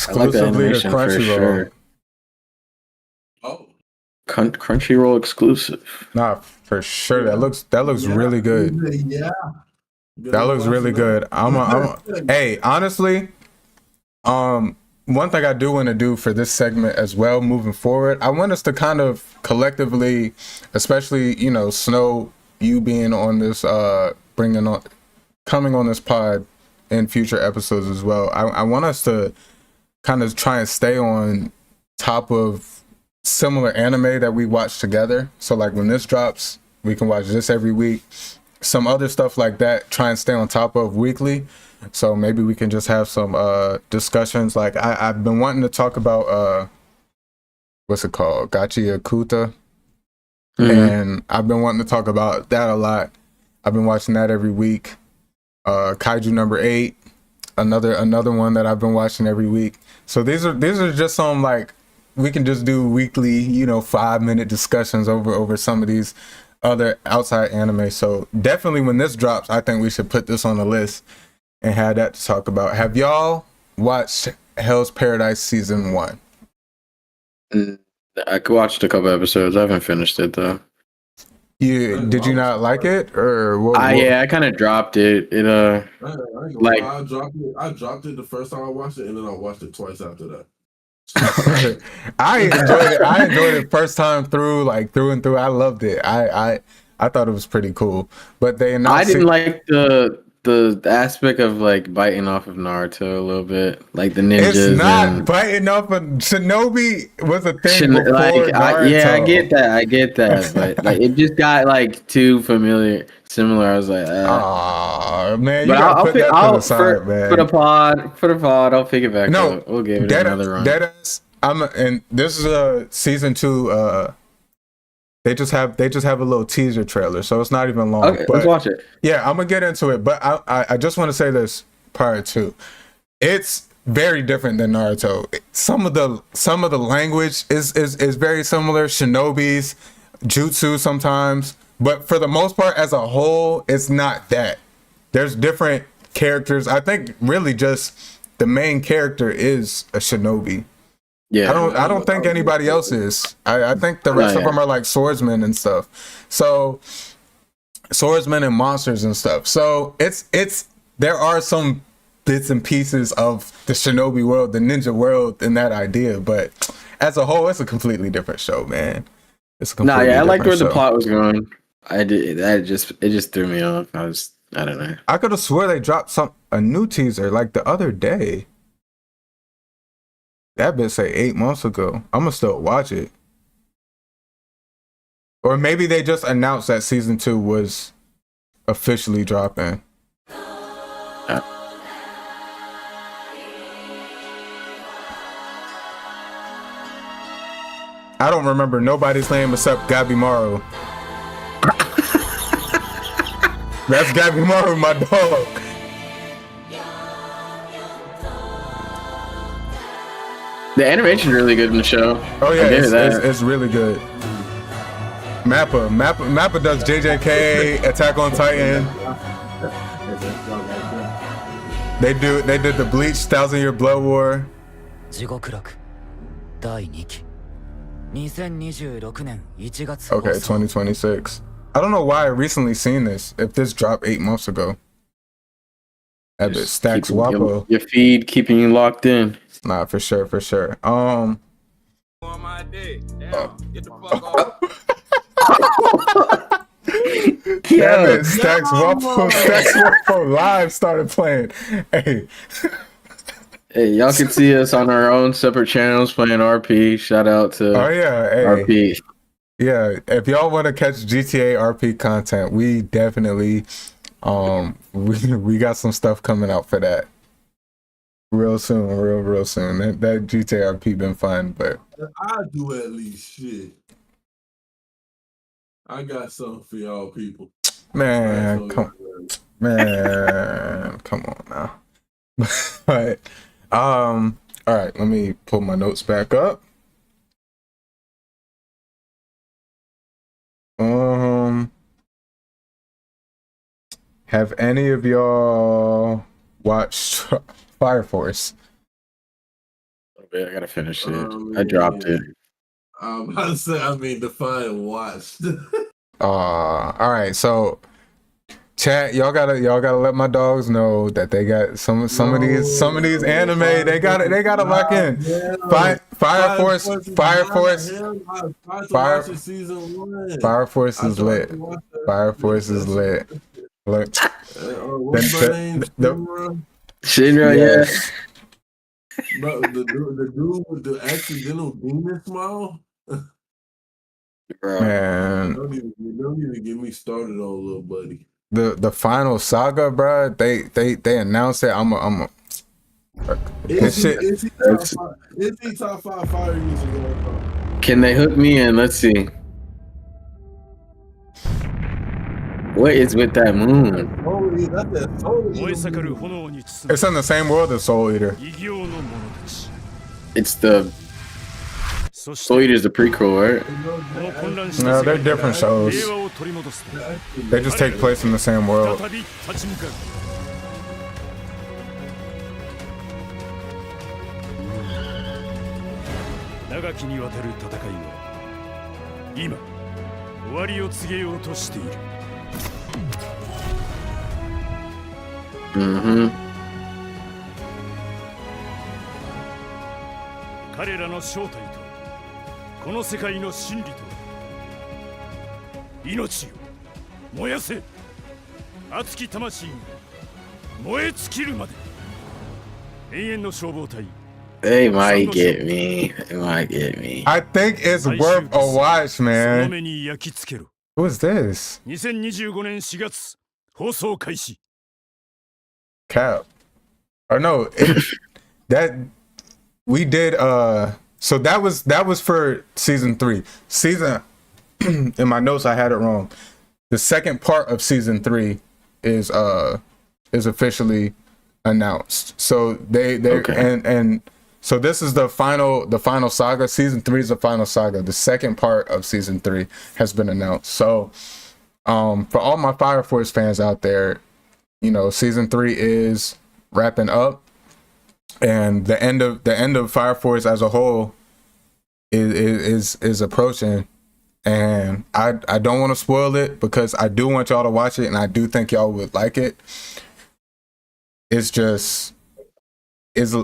I like the Exclusively to animation for Crunchyroll. sure. Oh, Crunchyroll exclusive. Nah, for sure. Yeah. That looks really good. Yeah. That looks really good. Hey, honestly, one thing I do want to do for this segment as well, moving forward, I want us to kind of collectively, especially, you know, Snow, you being on this, coming on this pod in future episodes as well. I want us to kind of try and stay on top of similar anime that we watch together. So like when this drops, we can watch this every week. Some other stuff like that, try and stay on top of weekly. So maybe we can just have some discussions. Like I've been wanting to talk about what's it called? Gachi Akuta. And I've been wanting to talk about that a lot. I've been watching that every week. Kaiju number 8, another one that I've been watching every week. So these are just some, like, we can just do weekly, you know, 5-minute discussions over some of these other outside anime. So definitely when this drops, I think we should put this on the list and have that to talk about. Have y'all watched Hell's Paradise season 1? I watched a couple episodes. I haven't finished it though. Did you not like it, or what? Yeah, I kind of dropped it. It like I dropped it the first time I watched it, and then I watched it twice after that. I enjoyed it. I enjoyed it first time through, like through and through. I loved it. I thought it was pretty cool. But they announced I didn't like the aspect of like biting off of Naruto a little bit, like the ninjas. It's not biting off of Shinobi was a thing before Naruto. I get that, but like it just got like too similar. I was like, oh man, you but gotta put that to the side, man. For the pod, I'll pick it back up. We'll give it another run. And this is season 2. They just have a little teaser trailer, so it's not even long. Okay, let's watch it. Yeah, I'm gonna get into it, but I just want to say this prior to. It's very different than Naruto. Some of the language is very similar. Shinobis, jutsu sometimes, but for the most part, as a whole, it's not that. There's different characters. I think really just the main character is a shinobi. Yeah, I don't think anybody else is. I think the rest of them are like swordsmen and stuff. So swordsmen and monsters and stuff. So it's there are some bits and pieces of the shinobi world, the ninja world in that idea, but as a whole, it's a completely different show, man. It's a completely different I liked where show. the plot was going. It just threw me off. I don't know. I could have swore they dropped a new teaser like the other day. That bit say 8 months ago. I'm gonna still watch it. Or maybe they just announced that season 2 was officially dropping. I don't remember nobody's name except Gabimaru. That's Gabimaru, my dog. The animation's really good in the show. Oh yeah, it's really good. Mappa does JJK, Attack on Titan. They did the Bleach 1,000-Year Blood War. Okay, 2026. I don't know why I recently seen this. If this dropped 8 months ago. That bit stacks Wapo. Your feed keeping you locked in. Nah, for sure. On my dick. Damn, get the fuck off. Damn it, Stacks Wapo Live started playing. Hey, y'all can see us on our own separate channels playing RP. Shout out to RP. Yeah, if y'all want to catch GTA RP content, we definitely we got some stuff coming out for that. Real soon. That GTA RP been fun, but I do at least shit. I got something for y'all people. Man, come on now. But all right, let me pull my notes back up. Have any of y'all watched Fire Force? I gotta finish it. I dropped it. I'm about to say, define watched. All right, so chat, y'all gotta let my dogs know that they got some of these anime. They gotta lock in. Fire Force is lit. Fire Force is lit. Look, what's her name? Shinra, yeah. Bro, the dude with the accidental demon smile. Man, Don't even get me started on little buddy. The final saga, bro. They announced it. Is he top 5 fire users? Can they hook me in? Let's see. What is with that moon? It's in the same world as Soul Eater. It's the Soul Eater's the prequel, right? No, they're different shows. They just take place in the same world. Mm-hmm. 彼らの正体とこの世界の真理と命を燃やせ熱き魂に燃え尽きるまで永遠の消防隊 They might get me. They might get me. I think it's worth a watch, man. Who is this? 2025年4月放送開始 Cap. Or no, that we did so that was for season 3. In my notes I had it wrong. The second part of season 3 is officially announced. So they okay. and so this is the final saga. Season 3 is the final saga. The second part of season 3 has been announced. So for all my Fire Force fans out there, you know, season 3 is wrapping up, and the end of Fire Force as a whole is approaching. And I don't want to spoil it because I do want y'all to watch it, and I do think y'all would like it. It's just it's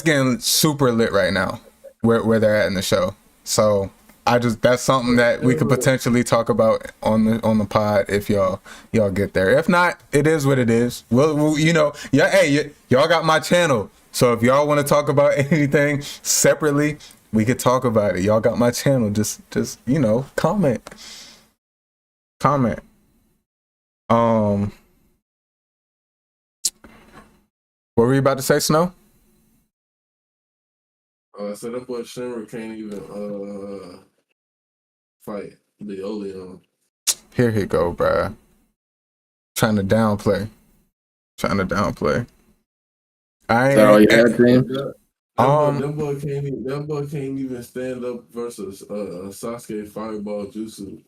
getting super lit right now where they're at in the show. So that's something that we could potentially talk about on the pod if y'all get there. If not, it is what it is. Well, you know, yeah. Hey, y'all got my channel, so if y'all want to talk about anything separately, we could talk about it. Y'all got my channel. Just you know, comment. What were you about to say, Snow? So that boy Shinra can't even fight the Oleon. Here he go, bruh. Trying to downplay. I ain't. That boy can't even stand up versus Sasuke Fireball Jutsu.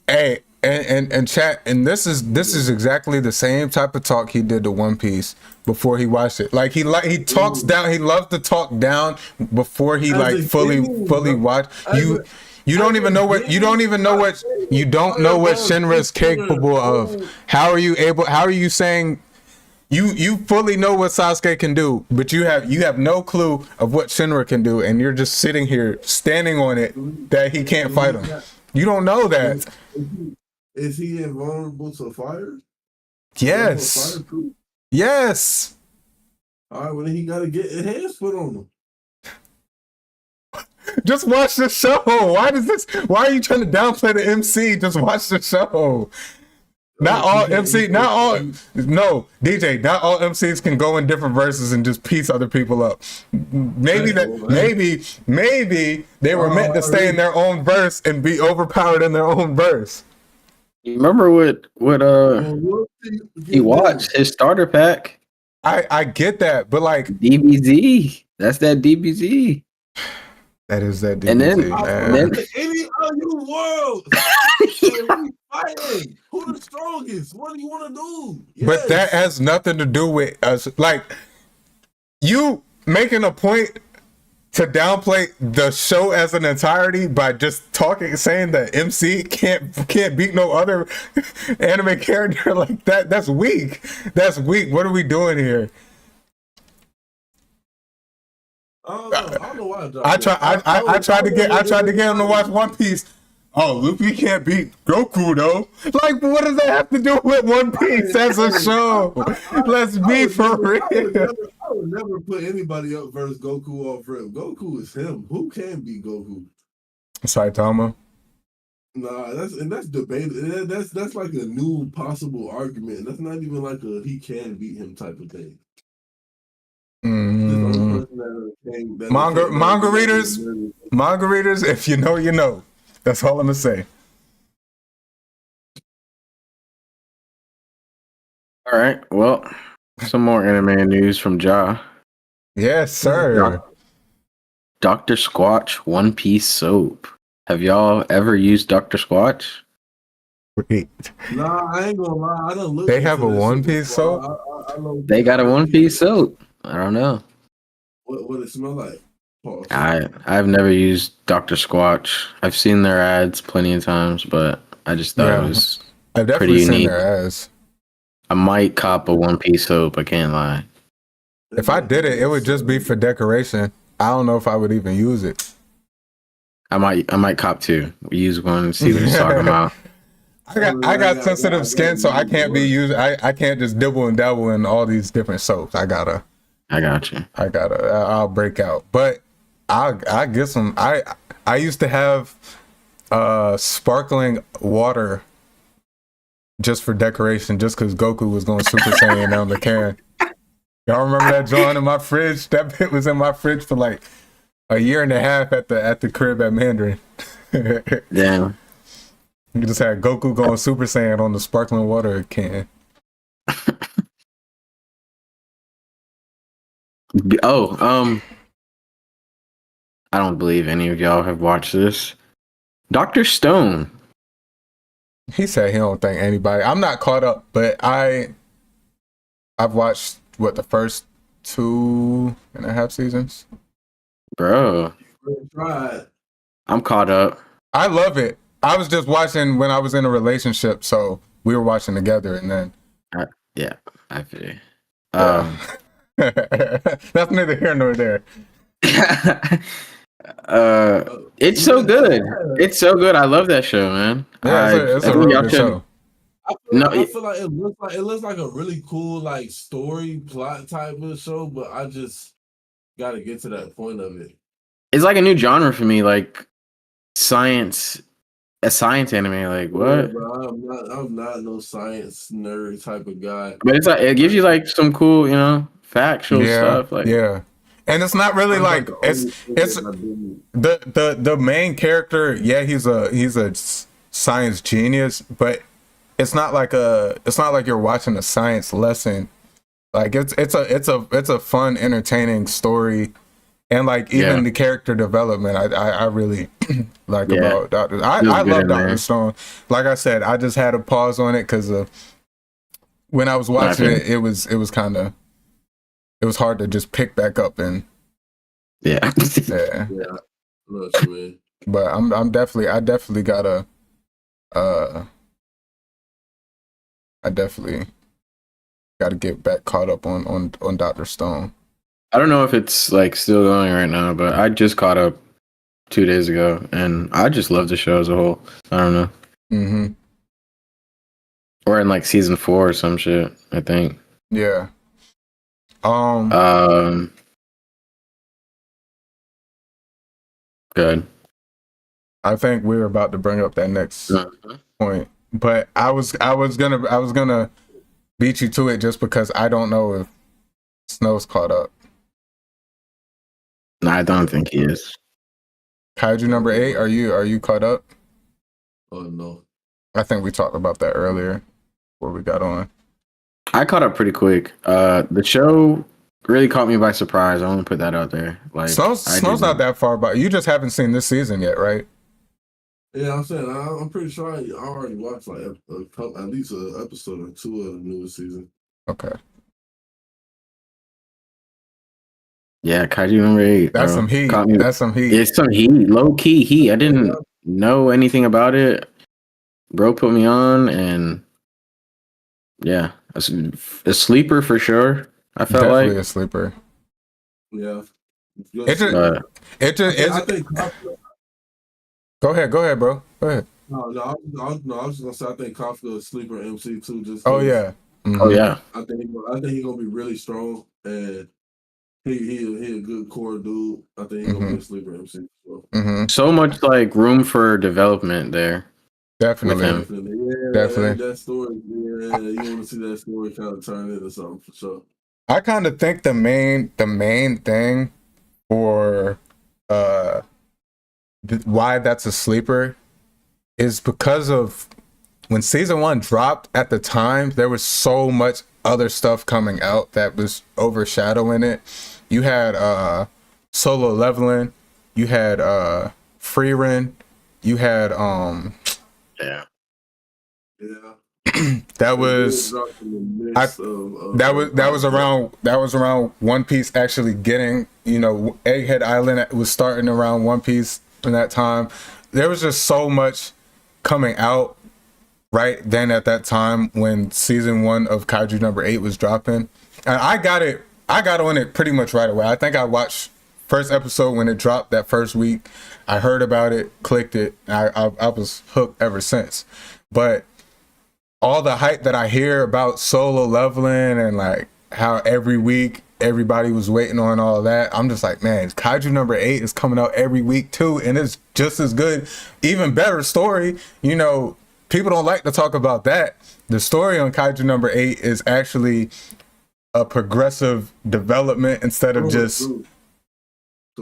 Hey, and chat, and this is exactly the same type of talk he did to One Piece before he watched it. Like he talks down. He loves to talk down before he fully watch. You don't even know what Shinra is capable of. How are you saying you fully know what Sasuke can do, but you have no clue of what Shinra can do, and you're just sitting here standing on it that he can't fight him. You don't know that. Is he invulnerable to fire? Yes. Yes. All right, well then he gotta get his hands put on him. Just watch the show. Why are you trying to downplay the MC? Just watch the show. Not all MC, not all, no, DJ, not all MCs can go in different verses and just piece other people up. Maybe they were meant to stay in their own verse and be overpowered in their own verse. You remember what he watched his starter pack? I get that, but like DBZ, that's that DBZ. That is that DBZ. And then any other world, we fighting. Who the strongest? What do you want to do? Yes. But that has nothing to do with us. Like, you making a point to downplay the show as an entirety by just saying that MC can't beat no other anime character like that. That's weak. That's weak. What are we doing here? I don't know why. I tried to get him to watch One Piece. Oh, Luffy can't beat Goku though. Like, what does that have to do with One Piece as a show? Let's be for real. I would never put anybody up versus Goku off rip. Goku is him. Who can beat Goku? Saitama. Nah, that's debated. That's like a new possible argument. That's not even like a he can beat him type of thing. Manga readers, if you know, you know. That's all I'm gonna say. All right, well, some more anime news from Ja. Yes, sir. Dr. Squatch One Piece soap. Have y'all ever used Dr. Squatch? Wait. Nah, I ain't gonna lie. I don't look. They have a One Piece soap. They got a One Piece soap. I don't know. What it smell like? Pause. I've never used Dr. Squatch. I've seen their ads plenty of times, but I just thought it was I've definitely pretty seen unique. their ads. I might cop a One Piece soap. I can't lie. If I did it, it would just be for decoration. I don't know if I would even use it. I might cop two. Use one and see what it's talking about. I got sensitive skin, so I can't be used. I can't just dibble and dabble in all these different soaps. I got you. I'll break out. But I get some. I used to have sparkling water just for decoration, just because Goku was going Super Saiyan down the can. Y'all remember that joint in my fridge? That bit was in my fridge for like a year and a half at the crib at Mandarin. Damn. You just had Goku going Super Saiyan on the sparkling water can. I don't believe any of y'all have watched this. Dr. Stone. He said he don't think anybody. I'm not caught up, but I've watched the first 2.5 seasons. Bro. I'm caught up. I love it. I was just watching when I was in a relationship, so we were watching together, and then yeah, I feel. That's neither here nor there. It's so good. It's so good. I love that show, man. Yeah, it's a really good show. I feel like it looks like a really cool like story plot type of show, but I just gotta get to that point of it. It's like a new genre for me, like a science anime. Like what? Yeah, bro, I'm not no science nerd type of guy. But it's like it gives you like some cool, factual stuff. Like and it's not really like it's the main character. Yeah, he's a science genius, but it's not like you're watching a science lesson. Like it's a fun, entertaining story, and like even the character development, I really like about Dr. I love Dr. Stone. Like I said, I just had a pause on it because when I was watching it was hard to just pick back up and Yeah. But I definitely gotta get back caught up on Dr. Stone. I don't know if it's like still going right now, but I just caught up 2 days ago, and I just love the show as a whole. I don't know. Mm-hmm. We're in like season 4 or some shit, I think. Yeah. Good. I think we're about to bring up that next point. but I was gonna beat you to it just because I don't know if Snow's caught up. No, I don't think he is. Kaiju number 8, are you caught up? Oh no. I think we talked about that earlier before we got on. I caught up pretty quick. The show really caught me by surprise. I want to put that out there. Like Snow's not that far, but you just haven't seen this season yet, right? Yeah, I'm saying I'm pretty sure I already watched like at least an episode or two of the newest season. Okay. Yeah, Kaiju number 8. That's bro. some heat. Caught me- That's some heat. It's some heat, low key heat. I didn't know anything about it. Bro put me on, and yeah, a sleeper for sure. I felt Definitely like a sleeper. Yeah. It just, but I think go ahead, bro. Go ahead. I was just gonna say I think Kafka is sleeper MC too. Just Oh yeah. Mhm. oh yeah, I think he's gonna be really strong, and he a good core dude. I think he's gonna be a sleeper MC. So. Mhm. so much like room for development there. Definitely. With him. Definitely. That story. Yeah, you want to see that story kind of turn into something for sure. I kind of think the main thing for why that's a sleeper is because of when season 1 dropped at the time, there was so much other stuff coming out that was overshadowing it. You had Solo Leveling, you had Freerin, you had Yeah. that was around One Piece actually getting, Egghead Island was starting around One Piece in that time. There was just so much coming out right then at that time when season 1 of Kaiju number 8 was dropping. And I got on it pretty much right away. I think I watched first episode when it dropped that first week. I heard about it, clicked it, and I was hooked ever since. But all the hype that I hear about Solo Leveling and like how every week everybody was waiting on all that, I'm just like, man, Kaiju number 8 is coming out every week too, and it's just as good, even better story. People don't like to talk about that. The story on Kaiju number 8 is actually a progressive development instead of just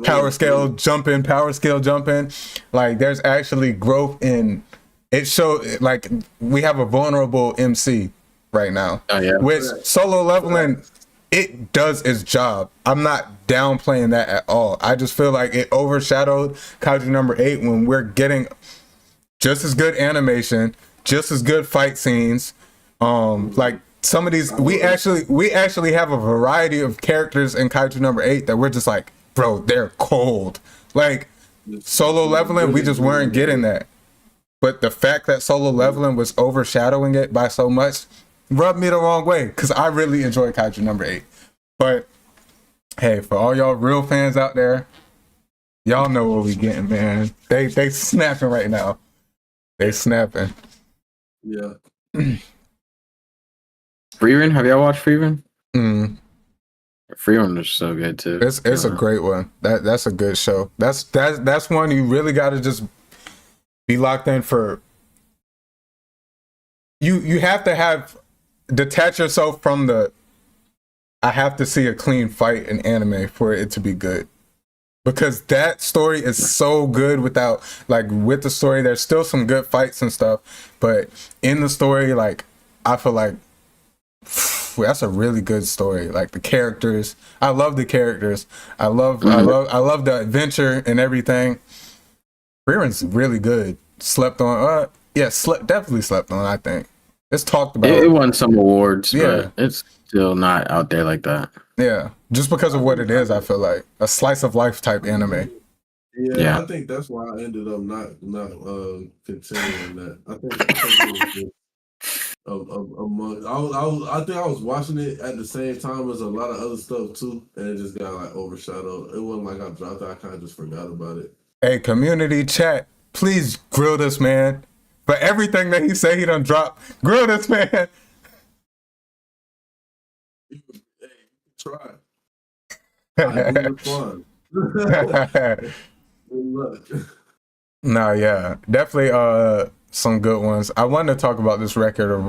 power scale jumping. Like there's actually growth in it. Like we have a vulnerable MC right now. Oh yeah. Which Solo Leveling, it does its job. I'm not downplaying that at all. I just feel like it overshadowed Kaiju number 8 when we're getting just as good animation, just as good fight scenes. Like some of these, we actually have a variety of characters in Kaiju number 8 that we're just like, bro, they're cold. Like Solo Leveling, we just weren't getting that. But the fact that Solo Leveling was overshadowing it by so much rubbed me the wrong way, because I really enjoy Kaiju number 8. But hey, for all y'all real fans out there, y'all know what we getting, man. They snapping right now. They snapping. Yeah. Freerin, have y'all watched Freerin? Mm. Freerin is so good too. It's a great one. That's a good show. That's one you really got to just be locked in for. You have to detach yourself from the I have to see a clean fight in anime for it to be good. Because that story is so good with the story, there's still some good fights and stuff, but in the story, like, I feel like that's a really good story. Like the characters, I love the characters. I love the adventure and everything. Freerin's really good. Definitely slept on, I think. It's talked about. It won some awards, Yeah. but it's still not out there like that. Yeah, just because of what it is, I feel like a slice of life type anime. Yeah. I think that's why I ended up not continuing that. I think it was I think I was watching it at the same time as a lot of other stuff too, and it just got like overshadowed. It wasn't like I dropped it; I kind of just forgot about it. Hey, community chat, please grill this man for everything that he say he done dropped. Grill this man. Try. I do respond. Good luck. No, yeah, definitely. some good ones. I wanted to talk about this record of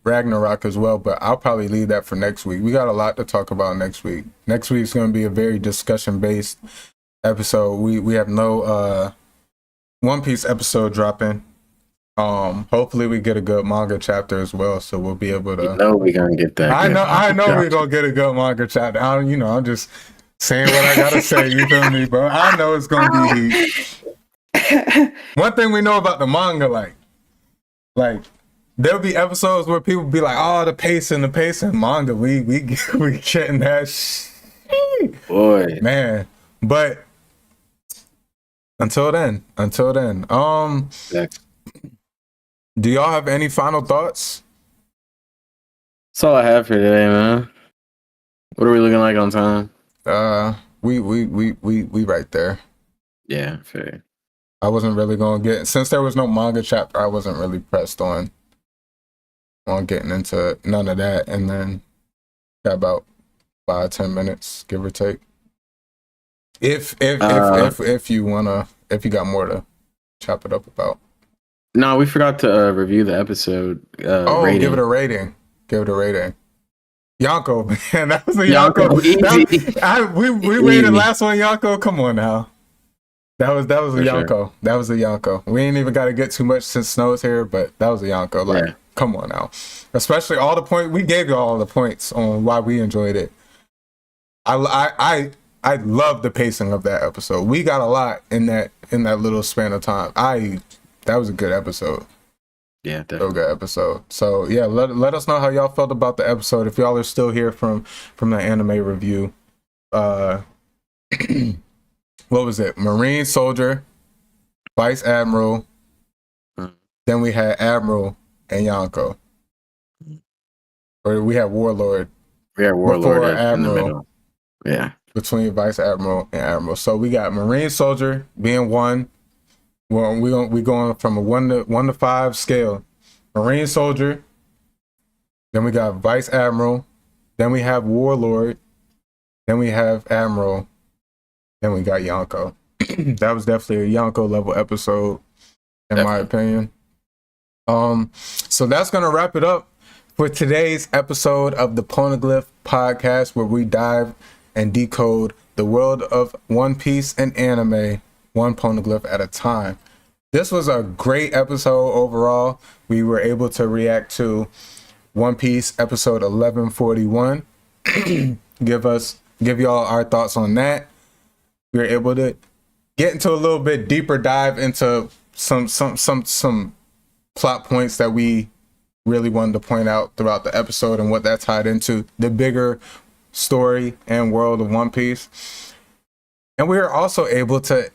Ragnarok as well, but I'll probably leave that for next week. We got a lot to talk about next week. Next week's going to be a very discussion-based episode. We have no One Piece episode dropping. Hopefully we get a good manga chapter as well, so we'll be able to. You know we're gonna get that. I know we're gonna get a good manga chapter. I'm just saying what I gotta say. You feel me, bro? I know it's gonna be heat. One thing we know about the manga, like there'll be episodes where people be like, "Oh, the pacing manga." We getting that shit, boy, man. But until then, exactly. Do y'all have any final thoughts? That's all I have for today, man. What are we looking like on time? We right there. Yeah, fair. I wasn't really gonna get, since there was no manga chapter, I wasn't really pressed on getting into none of that, and then got about 5-10 minutes, give or take. If you got more to chop it up about. No, we forgot to review the episode. Rating. Give it a rating. Yonko, man, that was a Yonko. We rated last one, Yonko. Come on now. That was a Yonko. Sure. That was a Yonko. We ain't even got to get too much since Snow's here, but that was a Yonko. Like, come on now. Especially all the points we gave you, all the points on why we enjoyed it. I love the pacing of that episode. We got a lot in that little span of time. That was a good episode. Yeah, definitely. So good episode. So yeah, let us know how y'all felt about the episode. If y'all are still here from the anime review. What was it? Marine Soldier, Vice Admiral. Then we had Admiral and Yonko. Or we had Warlord. We had Warlord Admiral. In the middle. Yeah. Between Vice Admiral and Admiral. So we got Marine Soldier being 1. Well, we going from a 1 to 5 scale. Marine Soldier. Then we got Vice Admiral. Then we have Warlord. Then we have Admiral. Then we got Yonko. That was definitely a Yonko level episode, in my opinion. So that's gonna wrap it up for today's episode of the Poneglyph Podcast, where we dive and decode the world of One Piece and anime, one poneglyph at a time. This was a great episode overall. We were able to react to One Piece episode 1141. Give y'all our thoughts on that. We were able to get into a little bit deeper dive into some plot points that we really wanted to point out throughout the episode and what that tied into the bigger story and world of One Piece. And we were also able to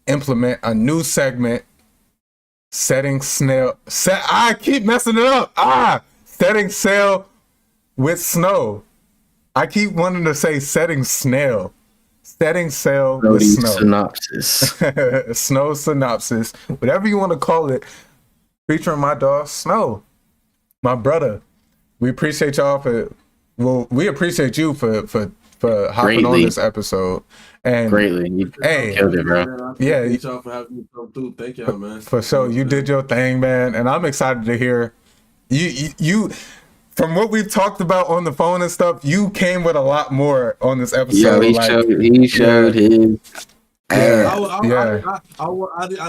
implement a new segment, setting sail with Snow. I keep wanting to say setting sail with Snow. Synopsis. Snow synopsis, whatever you want to call it, featuring my dog Snow, my brother. We appreciate y'all we appreciate you for hopping on this episode. And greatly. You killed it, bro. Yeah. Thank y'all for having me come through. Thank y'all, man. For sure. You did your thing, man. And I'm excited to hear you from what we've talked about on the phone and stuff, you came with a lot more on this episode. Yeah, he showed his. I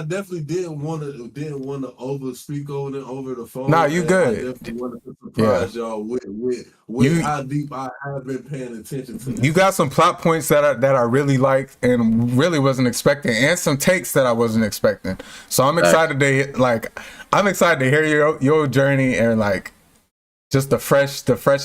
definitely didn't want to over speak over the phone. Nah, you good. I definitely wanted to surprise y'all with how deep I have been paying attention to this. You got some plot points that I really liked and really wasn't expecting, and some takes that I wasn't expecting. So I'm excited to hear your journey and just the fresh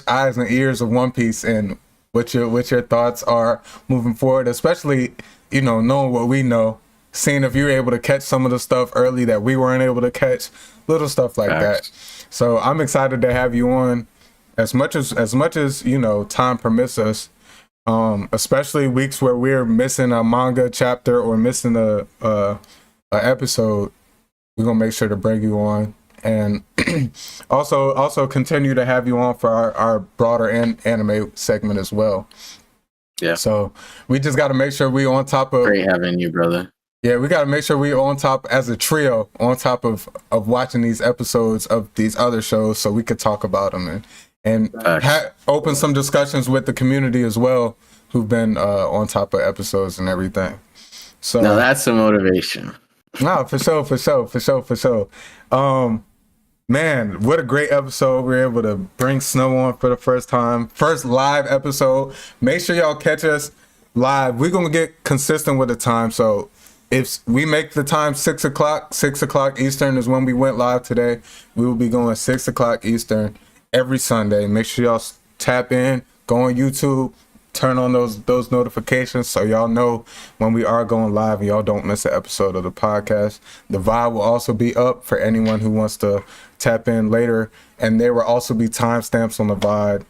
eyes and ears of One Piece and what your thoughts are moving forward, especially knowing what we know, seeing if you were able to catch some of the stuff early that we weren't able to catch, little stuff like that. So I'm excited to have you on as much as time permits us, especially weeks where we're missing a manga chapter or missing a episode. We're gonna make sure to bring you on, and also continue to have you on for our broader anime segment as well. Yeah. So we just got to make sure we on top of. Great having you, brother. Yeah, we got to make sure we're on top as a trio, on top of watching these episodes of these other shows, so we could talk about them and open some discussions with the community as well, who've been on top of episodes and everything. So now that's the motivation. No, for sure. Man, what a great episode. We're able to bring Snow on for the first time. First live episode. Make sure y'all catch us live. We're going to get consistent with the time. So if we make the time 6 o'clock Eastern is when we went live today. We will be going 6 o'clock Eastern every Sunday. Make sure y'all tap in, go on YouTube, turn on those notifications so y'all know when we are going live and y'all don't miss an episode of the podcast. The VOD will also be up for anyone who wants to tap in later, and there will also be timestamps on the VOD.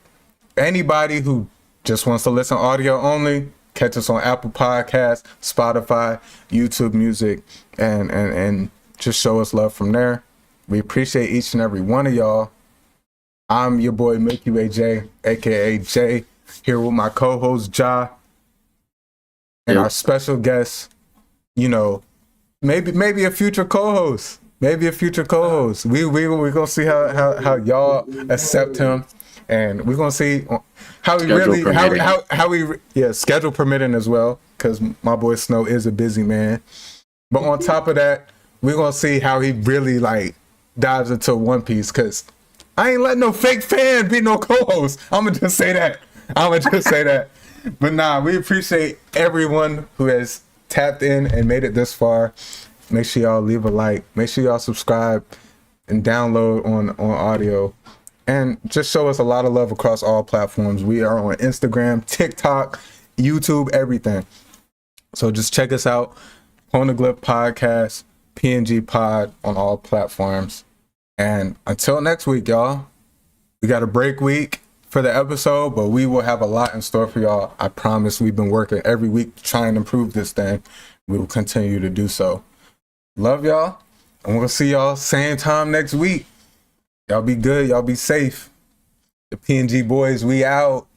Anybody who just wants to listen audio only, catch us on Apple Podcasts, Spotify, YouTube Music, and just show us love from there. We appreciate each and every one of y'all. I'm your boy Milky Way J, aka Jay, here with my co-host Ja and our special guest, maybe a future co-host. We're gonna see how y'all accept him, and we're gonna see how schedule permitting as well, because my boy Snow is a busy man. But on top of that, we're gonna see how he really dives into One Piece, because I ain't letting no fake fan be no co-host. I'm gonna just say that. But nah, we appreciate everyone who has tapped in and made it this far. Make sure y'all leave a like. Make sure y'all subscribe and download on audio. And just show us a lot of love across all platforms. We are on Instagram, TikTok, YouTube, everything. So just check us out. Poneglyph Podcast, PNG Pod on all platforms. And until next week, y'all, we got a break week for the episode, but we will have a lot in store for y'all. I promise. We've been working every week to try and improve this thing. We will continue to do so. Love y'all, and we'll see y'all same time next week. Y'all be good. Y'all be safe. The PNG boys, we out.